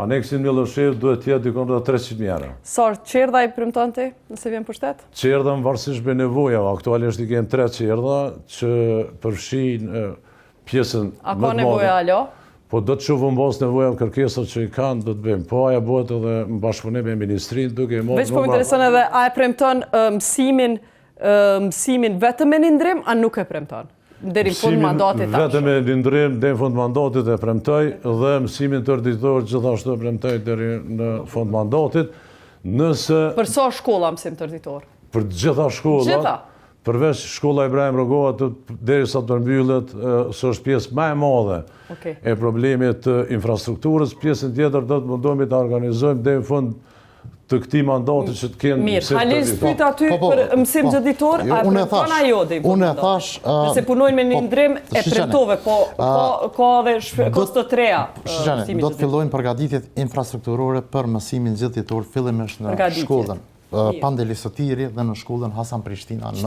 Aneksi Miloshev duhet të jetë dikon rreth 300.000 euro. Sa qerdha i premton ti nëse vjen për shtet? Qerdha varësisht me nevojave. Aktualisht i kemi 3 qerdha që përfshin pjesën A ka nevoja alo? Po do të shohim mbas nevoja kërkesat që i kanë, do të bëjmë. Po ajo bëhet edhe në bashkëpunim me ministrinë, duke marrë. Veç po më intereson edhe a e premton mësimin vetëm me ndrim, a nuk e premton? Deri në fund mandatit tash. Vetëm me ndrim deri në fund mandatit e premtoj dhe mësimin tërditor gjithashtu e premtoj deri në fund mandatit. Nëse Për sa shkolla mësim tërditor? për të gjitha shkollat. Gjitha? Përveç shkolla Ibrahim Rogova, derisa të mbyllet, së është pjesë më e madhe e problemit të infrastrukturës, pjesën tjetër do të mundohemi të organizojmë deri në fund të këtij mandati që të kenë. Mirë, Halil shpyt aty për mësim gjeditor, a premton ajo dhe i unë e thash, nëse punojnë me një ndrim e premtove, po ka edhe kosto të reja. Do të fillojnë përgatitjet infrastrukturore për mësimin gjeditor fillimisht në shkollën Pandelisotiri dhe në shkollën Hasan Prishtina në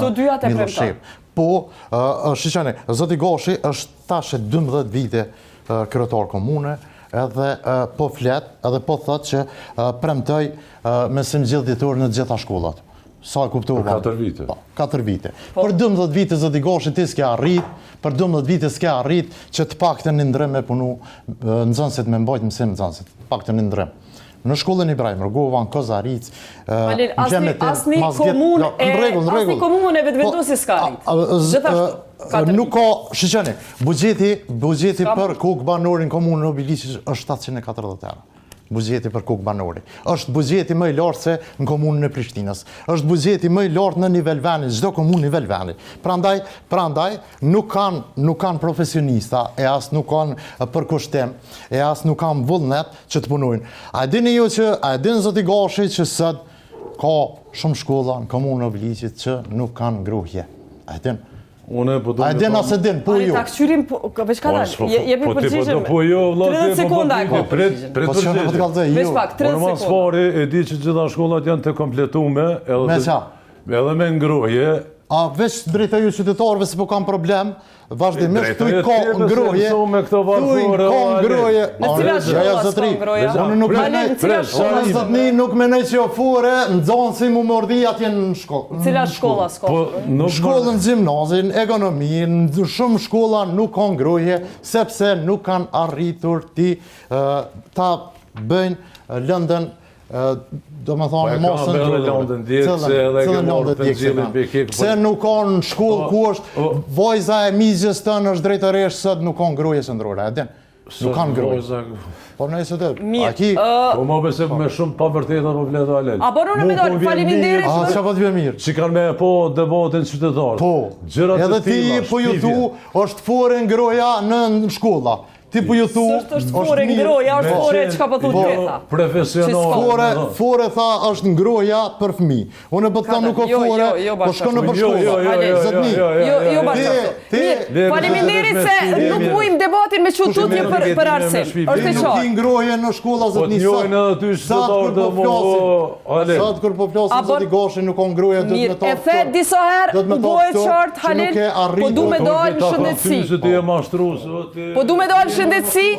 Miloshev. Po, shiqani, zoti Goshi është tash 12 vite kryetar komune, edhe po flet, edhe po thot që premtoj mësim gjeditor në të gjitha shkollat. Sa e kuptova? 4 vite. 4 vite. Për 12 vite zoti Goshi ti s'ke arrit, për 12 vite s'ke arrit që të paktën një ndrim me punu nxënësit me mbajt mësim nxënësit. Paktën një ndrim. Në shkollën Ibrahim Rogova, në Kozaric, asni komunë e vetëvendosi s'ka arrit. Nuk ka, shiqeni, buxheti për kokë banorin komunën Obiliqi është 740 euro. Buxheti për kokë banori. Është buxheti më i lartë se në komunën e Prishtinës. Është buxheti më i lartë në nivel veni, çdo komunë nivel veni. Prandaj nuk kanë profesionista, e as nuk kanë përkushtim, e as nuk kanë vullnet që të punojnë. A dini zoti Gashi që sot ka shumë shkolla në komunën e Obiliqit që nuk kanë ngruhje. A dini? A e din asë din, po ju. Ta këshyrim, veç ka dalë, jepi përgjishëm. Po jo, 30 sekonda e ko. Prit përgjishëm. Veç pak, 30 sekonda. Sfari e di që gjitha shkollat janë të kompletume. Me qa? Edhe me ngrohje. A veç drejta ju qytetarëve se po kam problem, vazhdimisht tu i ka ngrohje. Tu i ka ngrohje. Në cila shkolla s'ka ngrohje? Unë nuk menoj që ofure, nëzonë si mu mordi atje në shkollë. Cila shkolla s'ka ngrohje? Shkollën gjimnazin, ekonomin, shumë shkolla nuk ka ngrohje, sepse nuk kanë arritur ta bëjnë lëndën do më thonë mosën se nuk ka në shkollë ku është vajza e mizjes tënë është drejtëresht sot nuk ka ngrohje sëndrore, e din? Nuk ka ngrohje. Po nëjse të... Mirë. Po më besem me shumë pa vërteta po vledo alel. A bono në medalë, faleminderit. A që pa të vje mirë? Që kanë me po debatin qytetarë. Po, edhe ti po ju thu është fore ngrohja në shkolla. Ti po ju thu... është fore ngrohja, është fore çka po thu tjeta. Profesional. Fore tha është ngrohja për fëmi. Unë po të tha nuk o fore, po shko në për shkolla. Jo bashkë. Mirë, faleminderit se nuk mujmë debatin me qututje për arsim. Është e qartë. Nuk i ngrohje në shkolla zëtni. Sot kur po flasin zëti Gashi nuk o ngrohje do të me Mirë, e the disa herë, u bëhet qartë Halil, po du me dalë në shëndetësi. Po du me dalë në shëndetësi,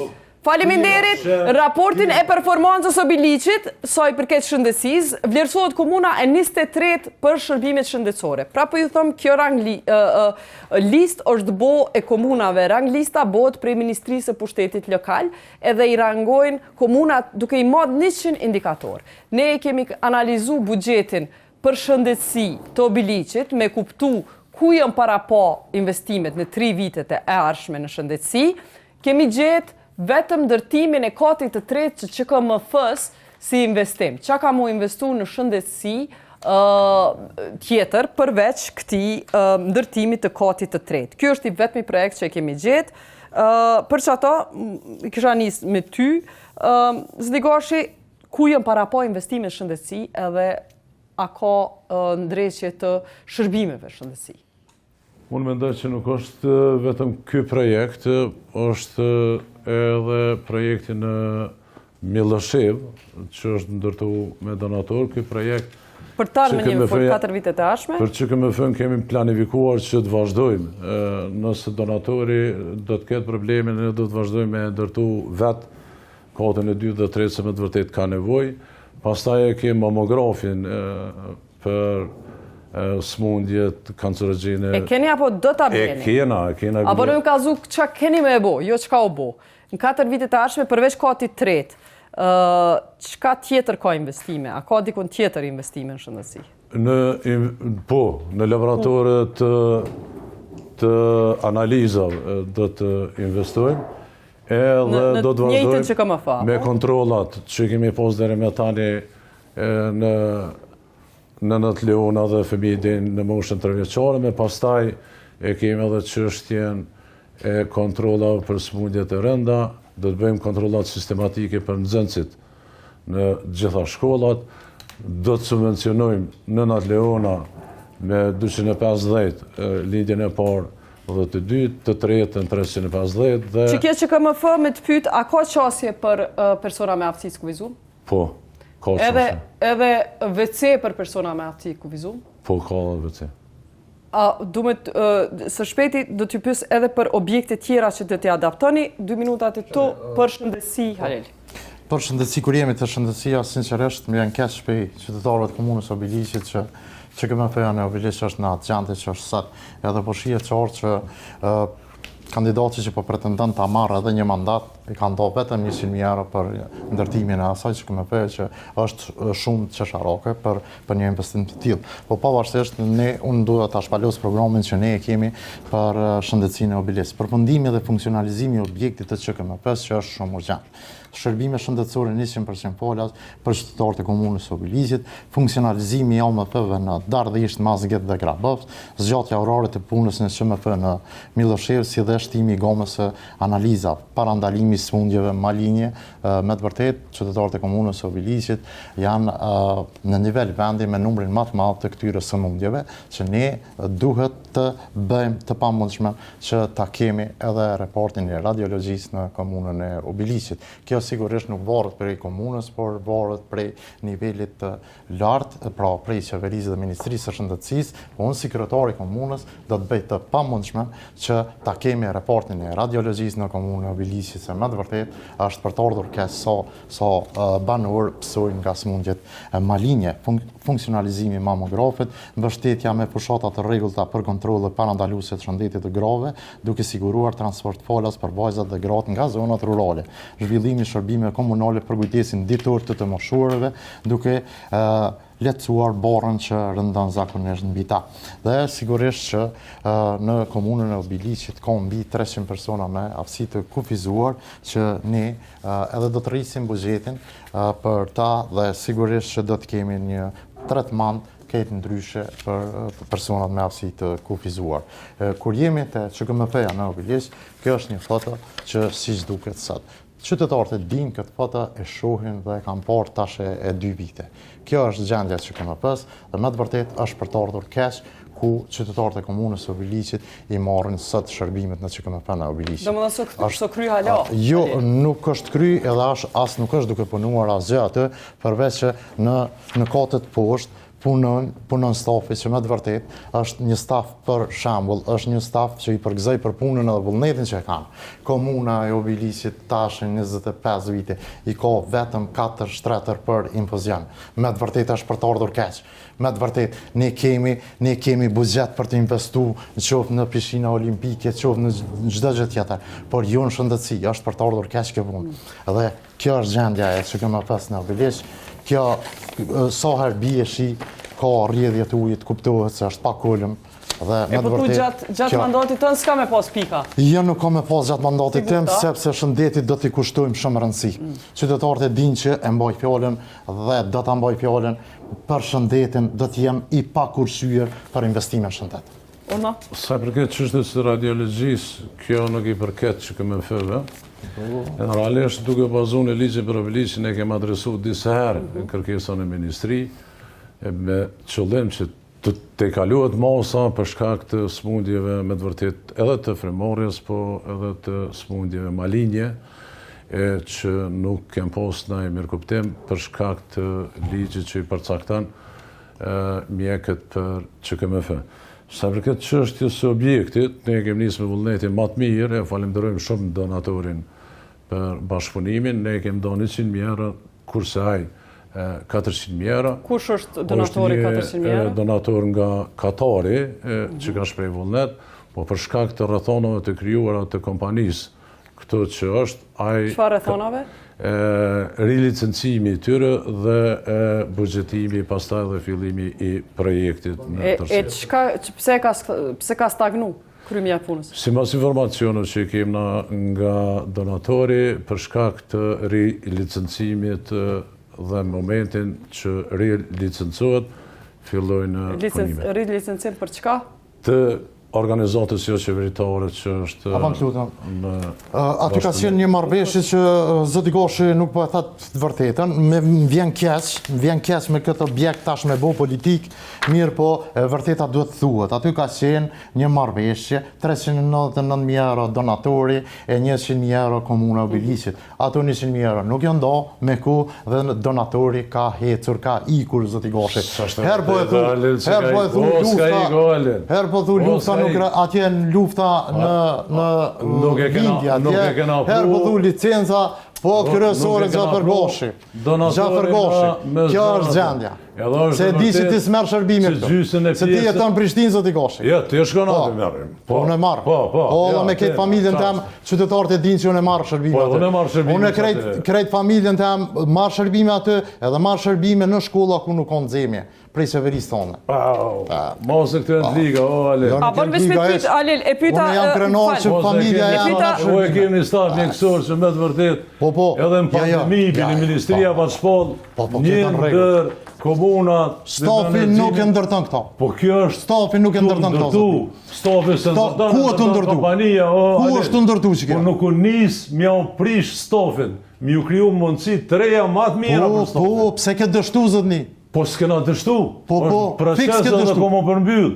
faleminderit, raportin e performancës Obiliqit, sa i përket shëndetësisë, vlerësohet komuna e 23 për shërbimet shëndetësore. Pra po ju thëmë, kjo list është bo e komunave, rang lista bëhet prej Ministrisë së Pushtetit Lokal, edhe i rangojnë komunat duke i mod 100 indikator. Ne kemi analizu buxhetin për shëndetësi të Obiliqit, me kuptu ku janë para pa investimet në 3 vitet e ardhshme në shëndetësi, kemi gjetë vetëm ndërtimin e katit të tretë që KMF-s si investim. Qa ka mu investu në shëndetësi tjetër përveç këtij ndërtimit të katit të tretë. Ky është i vetmi projekt që e kemi gjetë. Për që ato, kisha nisë me ty, Zdigashi, ku jënë para po investime në shëndetësi edhe a ka ndrejtje të shërbimeve shëndetësi? Unë mendoj që nuk është vetëm ky projekt, është edhe projekti në Millëshev, që është ndërtu me donator. Ky projekt Për të ardhmen për 4 vitet e ardhshme? Për që këmë thënë kemi planifikuar që të vazhdojmë. Nëse donatori do të ketë problemin, ne do të vazhdojmë me ndërtu vetë katën e 2 dhe 3 se me të vërtet ka nevojë. Pastaj e kemi mamografin për smundjet kancerogjene. E keni apo do ta bëni? E kena. Apo në kazu çka keni me e bo, jo çka u bo. Në 4 vitet e ardhshme përveç katit tretë, çka tjetër ka investime? A ka dikon tjetër investime në shëndetësi? Në laboratore të analizave do të investojmë, edhe do të vazhdojmë me kontrollat që kemi pas deri me tani në 9 leona dhe fëmijë në moshën 3 vjeçare, me pastaj e kemi edhe çështjen e kontrollave për smundjet e rënda. Do të bëjmë kontrollat sistematike për nxënësit në gjitha shkollat. Do të subvencionojmë 9 leona me 250 lindjen e parë dhe të dytë, të tretën 350 dhe... Që kjo që KMF me të pyet, a ka qasje për persona me aftësi kufizum? Po, ka qasje. Edhe WC për persona me aftësi kufizum? Po, ka edhe WC. Së shpeti do t'ju pyes edhe për objekte tjera që do t'i adaptoni, 2 minutat e to për shëndetësi, Halil. Për shëndetësi, kur jemi të shëndetësia, sinqerisht, më janë keq shpej qytetarëve të komunës Obiliqit që KMF-ja në Obiliq është në atë gjendje që është sot, edhe po shihet qartë që kandidati që po pretendon ta marrë edhe një mandat i ka ndonë vetëm 100.000 euro për ndërtimin e asaj që KMF që është shumë qesharake për një investim të tillë. Po pavarësisht unë duhet ta shpalos programin që ne e kemi për shëndetësinë e Obiliqit. Përfundimi dhe funksionalizimi i objektit të KMF-s që është shumë urgjent. Shërbime shëndetësore 100% falas për qytetarët e komunës së Obiliqit, funksionalizimi i OMP-ve në Dardhisht, Mazgjet dhe Grabovë, zgjatja orare të punës në QMF në Millëshev, si dhe shtimi i gamës së analiza, parandalimi i smundjeve malinje. Me të vërtetë, qytetarët e komunës së Obiliqit janë në nivel vendi me numrin më të madh të këtyre sëmundjeve, që ne duhet të bëjmë të pamundshme që ta kemi edhe raportin e radiologjisë në komunën e Obiliqit. Kjo sigurisht nuk varet prej komunës, por varet prej nivelit të lartë, pra prej qeverisë dhe Ministrisë së Shëndetësisë, po unë si kryetari i komunës do të bëj të pamundshme që ta kemi raportin e radiologjisë në komunën e Obiliqit, se me të vërtetë është për të ardhur keq sa banor psojnë nga smundjet malinje. Funksionalizimi i mamografit, mbështetja me fushata të rregullta për kontrolle parandaluese të shëndetit të grave, duke siguruar transport falas për vajzat dhe gratë nga zonat rurale. Zhvillimi shërbime komunale për kujdesin ditor të moshuarve, duke lehtësuar barrën që rëndon zakonisht mbi ta. Dhe sigurisht që në komunën e Obiliqit ka mbi 300 persona me aftësi të kufizuar që ne edhe do të rrisim buxhetin për ta dhe sigurisht që do të kemi një tretman këtë ndryshe për personat me aftësi të kufizuar. Kur jemi te KMF-ja në Obiliq, kjo është një foto që siç duket sot. Qytetarët e dinë këtë foto, e shohin dhe e kanë parë tash e 2 vite. Kjo është gjendja e KMF-s dhe me të vërtetë është për të ardhur keq ku qytetarët e komunës së Obiliqit i marrin sot shërbimet në KMF në Obiliq. Domethënë sot kry hala. Jo, nuk është kry edhe as nuk është duke punuar asgjë aty, përveç që në katët poshtë punon stafi që me të vërtet është një staf për shembull, është një staf që i përgëzoj për punën edhe vullnetin që e kanë. Komuna e Obiliqit tash 25 vite i ka vetëm 4 shtretër për infuzion. Me të vërtet është për të ardhur keq. Me të vërtet ne kemi buxhet për të investuar qoftë në pishina olimpike, qoftë në çdo gjë tjetër, por jo në shëndetësi, është për të ardhur keq kjo punë. Dhe kjo është gjendja e KMF-s në Obiliq. Kjo sa herë bie shi ka rrjedhje të ujit, kuptohet se është pak ulëm. Dhe E po tu gjatë mandatit tënë s'ka me pas pika? Jo, nuk ka me pas gjatë mandatit tim, sepse shëndetit do t'i kushtojmë shumë rëndësi. Qytetarët e dinë që e mbaj fjallën dhe do t'a mbaj fjallën për shëndetin, do t'jem i pa kursyer për investimin shëndet. Ona? Sa përket çështjes së radiologjisë, kjo nuk i përket KMF-ve. Realisht duke bazuar në ligjin për obilicin e kemi adresuar disa herë kërkesën e ministri me qëllim që të kaluhet masa për shkak të smundjeve me të vërtet edhe të frymorrjes, po edhe të smundjeve malinje, që nuk kem pas ndonjë mirëkuptim për shkak të ligjit që i përcakton mjekët për KMF. Sa përket çështjes së objektit, ne kemi nisur me vullnetin më të mirë, e falenderojmë shumë donatorin për bashkëpunimin, ne kemi dhënë 100.000 euro, kurse ai 400.000 euro. Kush është donatori 400.000 euro? Donator nga Katari, që ka shpreh vullnet, po për shkak të rrethonave të krijuara të kompanisë, këto që është ai. Çfarë rrethonave? Rilicencimi i tyre dhe buxhetimi pastaj dhe fillimi i projektit në tërësi. Pse ka stagnu kryemja e punës? Sipas informacioneve që kemi nga donatori, për shkak të rilicencimit dhe momentin që rilicencohet, fillojnë punime. Rilicencim për çka? Të organizatës jo qeveritare që është aty ka qenë një marrëveshje që zoti Goshi nuk po e thatë të vërtetën, më vjen keq me këtë objekt tash me bo politik, mirë po vërteta duhet thuhet. Aty ka qenë një marrëveshje, 399.000 euro donatori e 100.000 euro komuna e Obilicit. Ato 100.000 euro nuk janë do me ku dhe donatori ka hecur, ka ikur zoti Goshi. Herë po e thu lufta atje në lufta në Indja, herë po thu licenca, po kryesore Gjafer Goshi. Kjo është gjendja. Se di që ti s'merr shërbime këtu. Se ti jeton në Prishtinë, zoti Goshi. Jo, ti e shkon aty merrim. Po unë e marr. Po dhe me këtë familjen tem, qytetarët e dinë që unë e marr shërbime aty. Po unë e marr shërbime. Unë krejt familjen tem marr shërbime aty, edhe marr shërbime në shkolla ku nuk ka nxemje. Prej severisë tonë. Mos e këtë në liga, o Alel. A bon veç me pyet, Alel, e pyeta... Unë jam krenar që familja e janë... O e kemi një staf mjekësor që me të vërtet, edhe në pandemi, bini Ministria pa të shpall, një ndër komunat... Stafin nuk e ndërton këta. Po kjo është... Stafin nuk e ndërton këta. Stafin se ndërton në kompania, o Alel. Ku është të ndërtu që kjo? Po nuk u nis, mja u prish stafin, mi u kriju mundësi të reja matë mira për stafin. Po, pse ke dështu zëtni? Po s'kena dështu, fiks ke dështu. Po më përmbyll.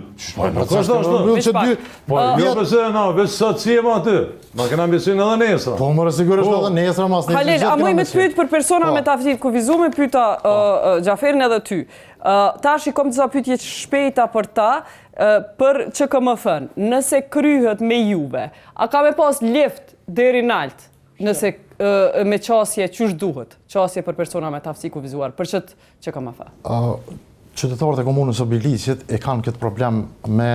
Nuk është dështu. Po jo pëse na, veç sa të cjema aty. Ma kena ambisin edhe nesra. Po më sigurisht edhe nesra mas nesra. Halil, a muj me të pyet për persona me të aftit kufizu me pyeta Gjaferin edhe ty. Tash i kom disa pyetje shpejta për ta, për KMF-n. Nëse kryhet me juve, a ka me pas lift deri nalt? Nëse me qasje qysh duhet, qasje për persona me të aftësi kufizuar, për që ka më fa? Qytetarët e komunës Obilicit e kanë këtë problem me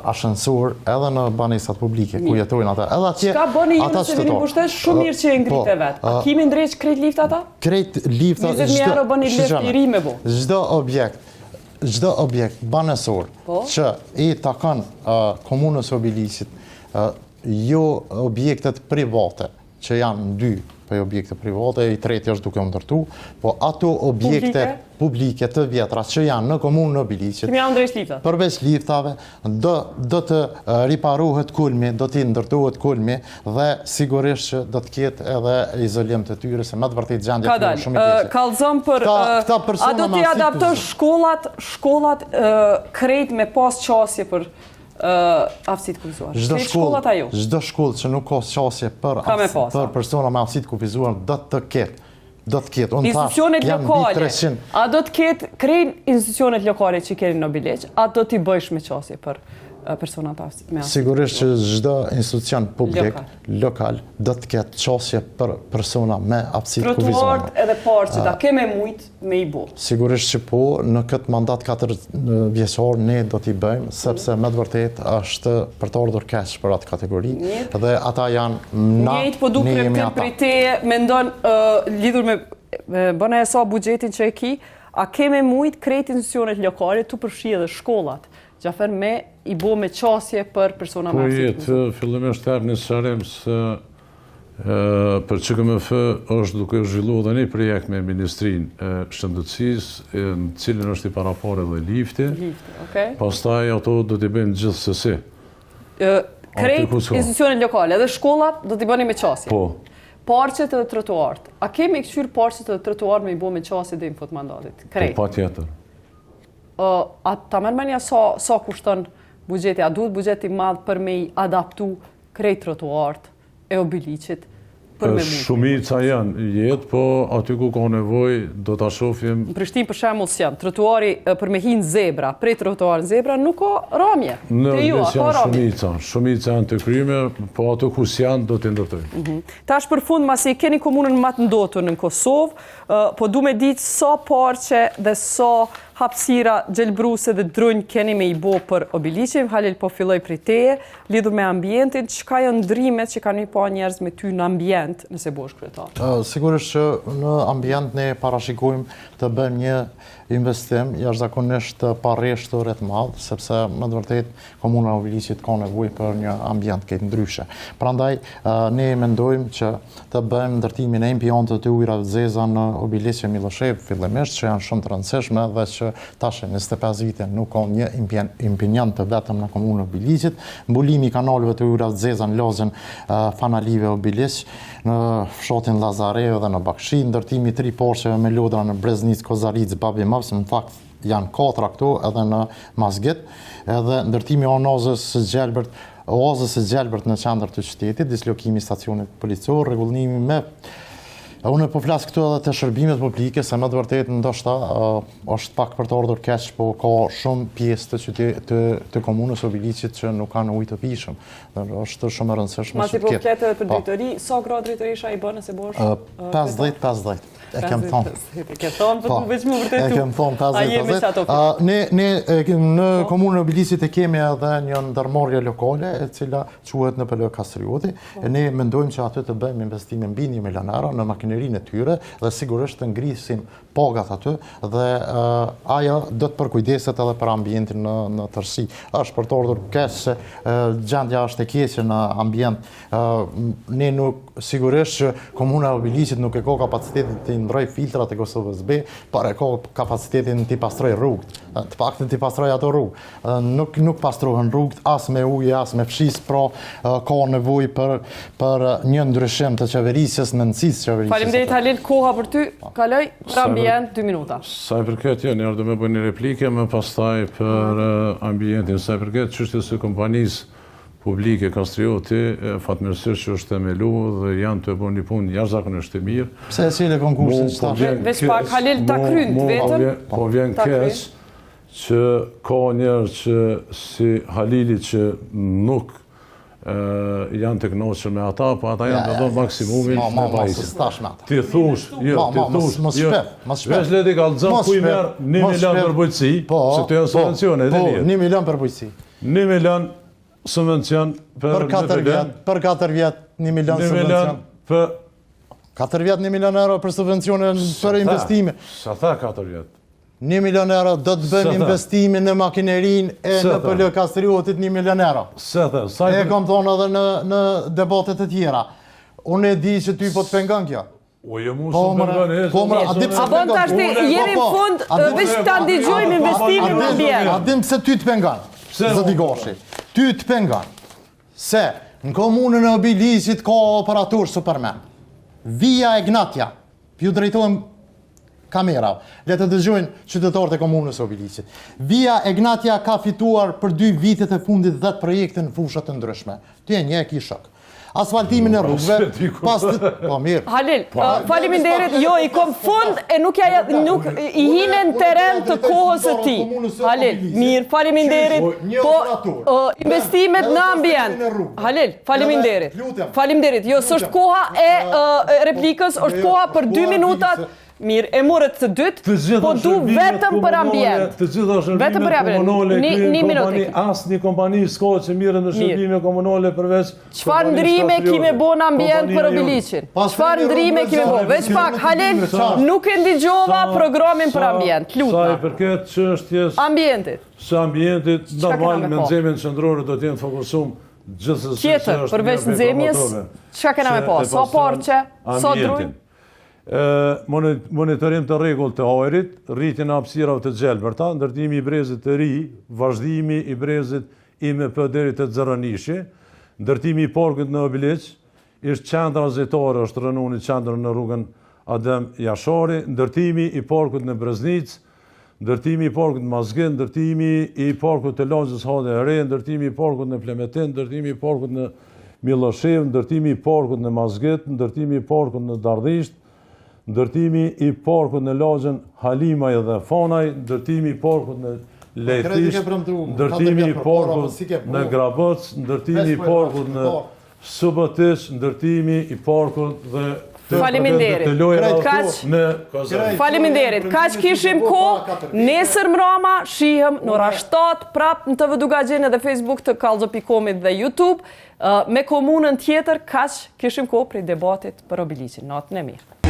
ashensur edhe në banesat publike, ku jetojnë ata. Çka bëni ju nëse vini pushtet shumë mirë që e ngrite vetë? A kimi ndrejq krejt lift ata? Krejt lifta... 20.000 euro bëni lift i ri me bu? Çdo objekt banesor që i takon komunës Obilicit, jo objektet private, që janë dy për objekte private, i treti është duke ndërtu, po ato objekte publike të vjetra që janë në komunën e Obilicit, përveç liftave, do të riparohet kulmi, do t'i ndërtohet kulmi dhe sigurisht që do t'ket edhe izolim të tyre, se me të vërtet gjendje të shumë i keqe. Kalzëm për... A do t'i adaptoj shkollat krejt me pas qasje për aftësit kufizuar? Çdo shkollë që nuk ka qasje për persona me aftësit kufizuar do të ketë. Institucionet lokale, a do të ketë krejn institucionet lokale që keni në Obiliq, a do t'i bëjsh me qasje për persona të aftësit me aftësit? Sigurisht që çdo institucion publik, lokal, do të ketë qasje për persona me aftësit kufizuar. Trotuart edhe parqet, a keme mujt me i bo? Sigurisht që po, në këtë mandat 4 vjeçor ne do t'i bëjmë, sepse me të vërtet është për të ardhur keq për atë kategori, dhe ata janë njëjtë, po duke këtë prej teje, mendon lidhur me bëna e sa buxhetin që e ki, a keme mujt krejt institucionet lokale të përfshi edhe shkollat, gjafer me i bo me qasje për persona me arsitë. Po jetë, fillimisht të një sërim se për QKMF është duke zhvillu dhe një projekt me Ministrinë e Shëndetësisë, në cilin është i parapare dhe lifti. Pastaj ato do t'i bëjnë gjithsesi. Krejt institucionet lokale, edhe shkollat do t'i bëni me qasje. Po. Parqet edhe trotuart. A kemi këqyr parqet edhe trotuart me i bo me qasje dhe i fut mandatit? Krejt. Po, pa tjetër. A ta mërmenja sa kushton bugjeti? A duhet bugjeti madh për me i adaptu krejt trotuart e obiliqit? Shumica janë jetë, po aty ku ka nevoj do t'a shofim... Në Prishtinë për shembull s'janë. Trotuari për me hinë zebra, prej trotuarin zebra, nuk ka ramje. Në vdes janë shumica janë të kryme, po ato ku s'janë do t'i ndërtojnë. Tash për fund, masi keni komunën më të ndotur në Kosovë, po du me ditë sa parqe dhe sa hapësira gjelbruse dhe drunj keni me i bo për obiliqin. Halil po filloj prej teje, lidhur me ambientin, çka janë ndrimet që kanë i pa njerëz me ty në ambient nëse bosh kryetar? Sigurisht që në ambient ne parashikojmë të bëjmë një investim jashtëzakonisht parreshtur e të madh, sepse më të vërtet komuna e Obiliqit ka nevojë për një ambient këtë ndryshe. Prandaj ne mendojmë që të bëjmë ndërtimin e impionte të ujrave të zeza në Obiliq e Miloshev fillimisht, që janë shumë të rëndësishme dhe që tash 25 vite nuk ka një impinjant të vetëm në komunën e Obiliqit. Mbulimi i kanaleve të ujrave të zeza në lozën Fanalive Obiliq, në fshatin Lazareu dhe në Bakshi, ndërtimi 3 porsheve me lodra në Breznic, Kozaric, Babimavs, në fakt janë 4 këto edhe në Mazgjet, edhe ndërtimi oazës së Gjelbërt në qendër të qytetit, dislokimi i stacionit policor, rregullimi me unë po flas këtu edhe të shërbimet publike, se më të vërtet ndoshta është pak për të ardhur keq, po ka shumë pjesë të komunës Obiliqit që nuk kanë ujë të pijshëm. Është shumë e rëndësishme. Masi po flet edhe për drejtori, sa gradë drejtorisha i bën nëse bosh? 50-50. E kem thonë. E kem thonë, po veç më vërtetu. E kem thonë 50-50. Ne në komunën e Obiliqit e kemi edhe një ndërmarrje lokale, e cila quhet në PL Kastrioti. Ne mendojmë që aty të bëjmë investime mbi 1 milion euro në makinerinë e tyre dhe sigurisht të ngrisim pagat aty dhe ajo do të përkujdeset edhe për ambientin në tërësi. Është për të ardhur keq se gjendja është e keqe në ambient. Ne nuk sigurisht që komuna e Obiliqit nuk e ka kapacitetin të ndroj filtrat e Kosovës B, por e ka kapacitetin të pastroj rrugët. Të paktën të pastroj ato rrugë. Nuk pastrohen rrugët as me ujë, as me fshis, pra ka nevojë për një ndryshim të qeverisjes, në nëncisë qeverisjes. Faleminderit Halil, koha për ty, kaloj për ambient 2 minuta. Sa i përket një ardhë me bëjnë një replike, më pastaj për ambientin. Sa i përket çështjes së kompanisë publike Kastrioti, fatmirësisht që është themelu dhe janë të bërë një punë jashtëzakonisht të mirë. Pse e cile konkursin që ta? Veç pak Halil ta krynë të vetën. Po vjen keq që ka njerëz që si Halili që nuk janë të kënaqur me ata, po ata janë të dhënë maksimumin në pajisje. Ti thush, veç leti kallëzëm ku i merr 1 milion për bujqësi, se këto janë subvencione, edhe një. 1 milion për bujqësi. 1 milion subvencion për 4 vjet. Për 4 vjet 1 milion subvencion. Për 4 vjet 1 milion euro për subvencione për investime. Sa tha 4 vjet? 1 milion euro do të bëjmë investimin në makinerinë e në PL Kastriotit 1 milion euro. E kam thonë edhe në debatet e tjera. Unë e di që ty po të pengon kjo. O jo mu së pengon e... A bon të ashti, jemi në fund, veç të ndigjojmë investimin në ambient. A dim pse ty të pengon, zëti Gashi. Ty të pengon, se në komunën e Obiliqit ka operator Superman. Via Egnatja, ju drejtojmë kamerave, le të dëgjojnë qytetarët e komunës e Obiliqit. Via Egnatja ka fituar për 2 vitet e fundit 10 projekte në fushat të ndryshme. Ty e një e ki shok. Asfaltimin e rrugëve, pas të... Po, mirë. Halil, faleminderit, jo, i kom fund e nuk i hine në teren të kohës e ti. Halil, mirë, faleminderit, po investimet në ambient. Halil, faleminderit. Faleminderit, jo, së është koha e replikës, është koha për 2 minutat Mirë, e morët të dytë, po du vetëm për ambient. Të gjitha shërbimet komunale, asë një kompani s'ka që mirë në shërbime komunale përveç... Qfar ndrime kime bo në ambient për obilicin? Qfar ndrime kime bo? Veç pak, Halil, nuk e ndigjova programin për ambient. Lutna. Sa i përket çështjes... Ambientit. Së ambientit, normal me nxemjen qendrore do t'jenë fokusum gjithsesi... Tjetër, përveç nxemjes, çka kena me pas? Sa porçe, sa drujnë? Monitorim të rregullt të ajrit, rritjen e hapësirave të gjelbërta, ndërtimi i brezit të ri, vazhdimi i brezit IMP deri te Xerranishi, ndërtimi i parkut në Obiliq, ish qendra zyrtare është rënë një qendër në rrugën Adem Jashari, ndërtimi i parkut në Breznic, ndërtimi i parkut në Mazgin, ndërtimi i parkut të Lagjës Hade e Re, ndërtimi i parkut në Plemetin, ndërtimi i parkut në Miloshev, ndërtimi i parkut në Mazgit, ndërtimi i parkut në Dardhisht, ndërtimi i parkut në lagjën Halimaj dhe Fanaj, ndërtimi i parkut në Lejthisht, ndërtimi i parkut në Graboc, ndërtimi i parkut në Subotic, ndërtimi i parkut dhe Faleminderit. Kaq kishim kohë, nesër mrama shihem në ora 7 prap në TV Dugaxhin edhe Facebook të Kallxo.com dhe YouTube me komunën tjetër. Kaq kishim kohë për debatit për Obilicin. Natën e mirë.